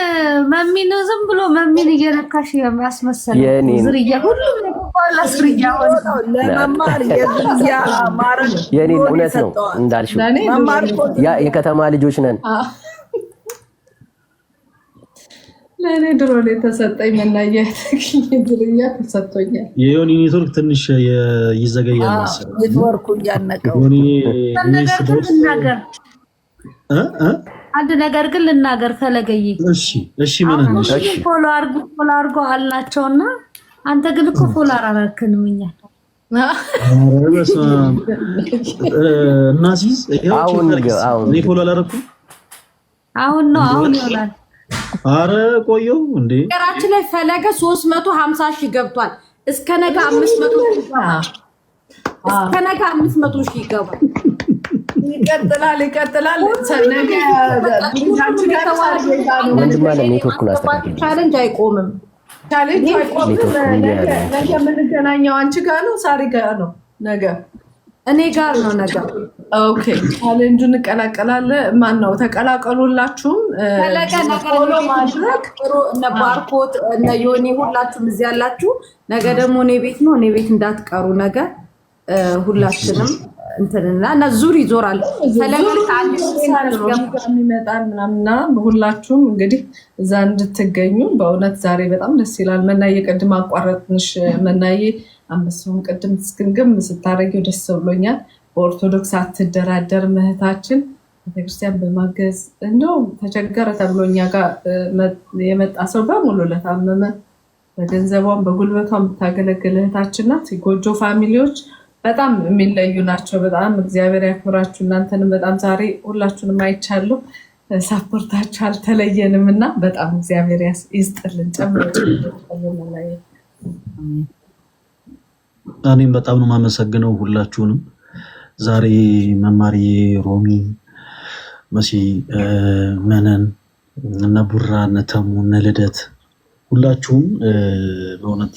መሚን ዝም ብሎ መሚን እየነካሽ የሚያስመሰል ዝርያ ሁሉም ለቆላ ዝርያ ሆነ ለመማር የዝርያ ማረግ የኔ እውነት ነው እንዳልሽው ያ የከተማ ልጆች ነን። ለእኔ ድሮ ላይ ተሰጠኝ መናየት ድርያ ተሰጥቶኛል። የዮኒ ኔትወርክ ትንሽ ይዘገያል መሰለኝ። ኔትወርኩ እያነቀው አንድ ነገር ግን ልናገር ፈለገይ። እሺ ምን አንሽ ፎሎ አርጎ አልናቸውና አንተ ግን እኮ ፎሎ አላረክንም እኛ እናሲዝ አሁን እኔ ፎሎ አላረኩም። አሁን ይሆናል። አረ ቆየው እንዴ ነገራችን ላይ ፈለገ 350 ሺህ ገብቷል። እስከ ነገ 500 ሺህ ይገባል። እስከ ነገ 500 ሺህ ይገባል። ይቀጥላል። ነገ ቻሌንጅ አይቆምም። ነገ የምንገናኘው አንቺ ጋር ነው ሳሪ ጋር ነው ነገ እኔ ጋር ነው ነገ። ኦኬ ቻሌንጁን እንቀላቀላለን። ማን ነው ተቀላቀሉላችሁም። ፎሎ ማድረግ እነ ባርኮት እነ ዮኒ ሁላችሁም እዚህ ያላችሁ ነገ ደግሞ እኔ ቤት ነው። እኔ ቤት እንዳትቀሩ ነገ ሁላችንም እንትንና እና ዙር ይዞራል ይመጣል ምናምና ሁላችሁም እንግዲህ እዛ እንድትገኙ በእውነት ዛሬ በጣም ደስ ይላል። መናዬ ቅድም አቋረጥንሽ። መናዬ አንበሳውን ቅድም ስግምግም ስታረጊው ደስ ብሎኛል። በኦርቶዶክስ አትደራደር እህታችን ቤተክርስቲያን በማገዝ እንደው ተቸገረ ተብሎ እኛ ጋር የመጣ ሰው በሙሉ ለታመመ በገንዘቧም በጉልበቷም የምታገለግል እህታችን ናት። ጎጆ ፋሚሊዎች በጣም የሚለዩ ናቸው። በጣም እግዚአብሔር ያክብራችሁ። እናንተንም በጣም ዛሬ ሁላችሁንም አይቻለሁ። ሳፖርታችሁ አልተለየንም እና በጣም እግዚአብሔር ይስጥልን። እኔም በጣም ነው የማመሰግነው ሁላችሁንም። ዛሬ መማሪ፣ ሮሚ፣ መሲ፣ መነን እነ ቡራ፣ እነ ተሙ፣ እነ ልደት ሁላችሁም በእውነት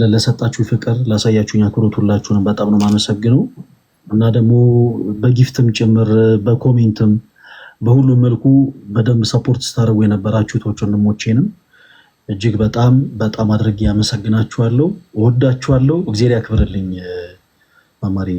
ለሰጣችሁ ፍቅር ላሳያችሁኝ አክብሮት ሁላችሁንም በጣም ነው የማመሰግነው እና ደግሞ በጊፍትም ጭምር በኮሜንትም በሁሉም መልኩ በደንብ ሰፖርት ስታደርጉ የነበራችሁ ወንድሞቼንም እጅግ በጣም በጣም አድርጌ ያመሰግናችኋለሁ። እወዳችኋለሁ። እግዚአብሔር ያክብርልኝ። መማሪ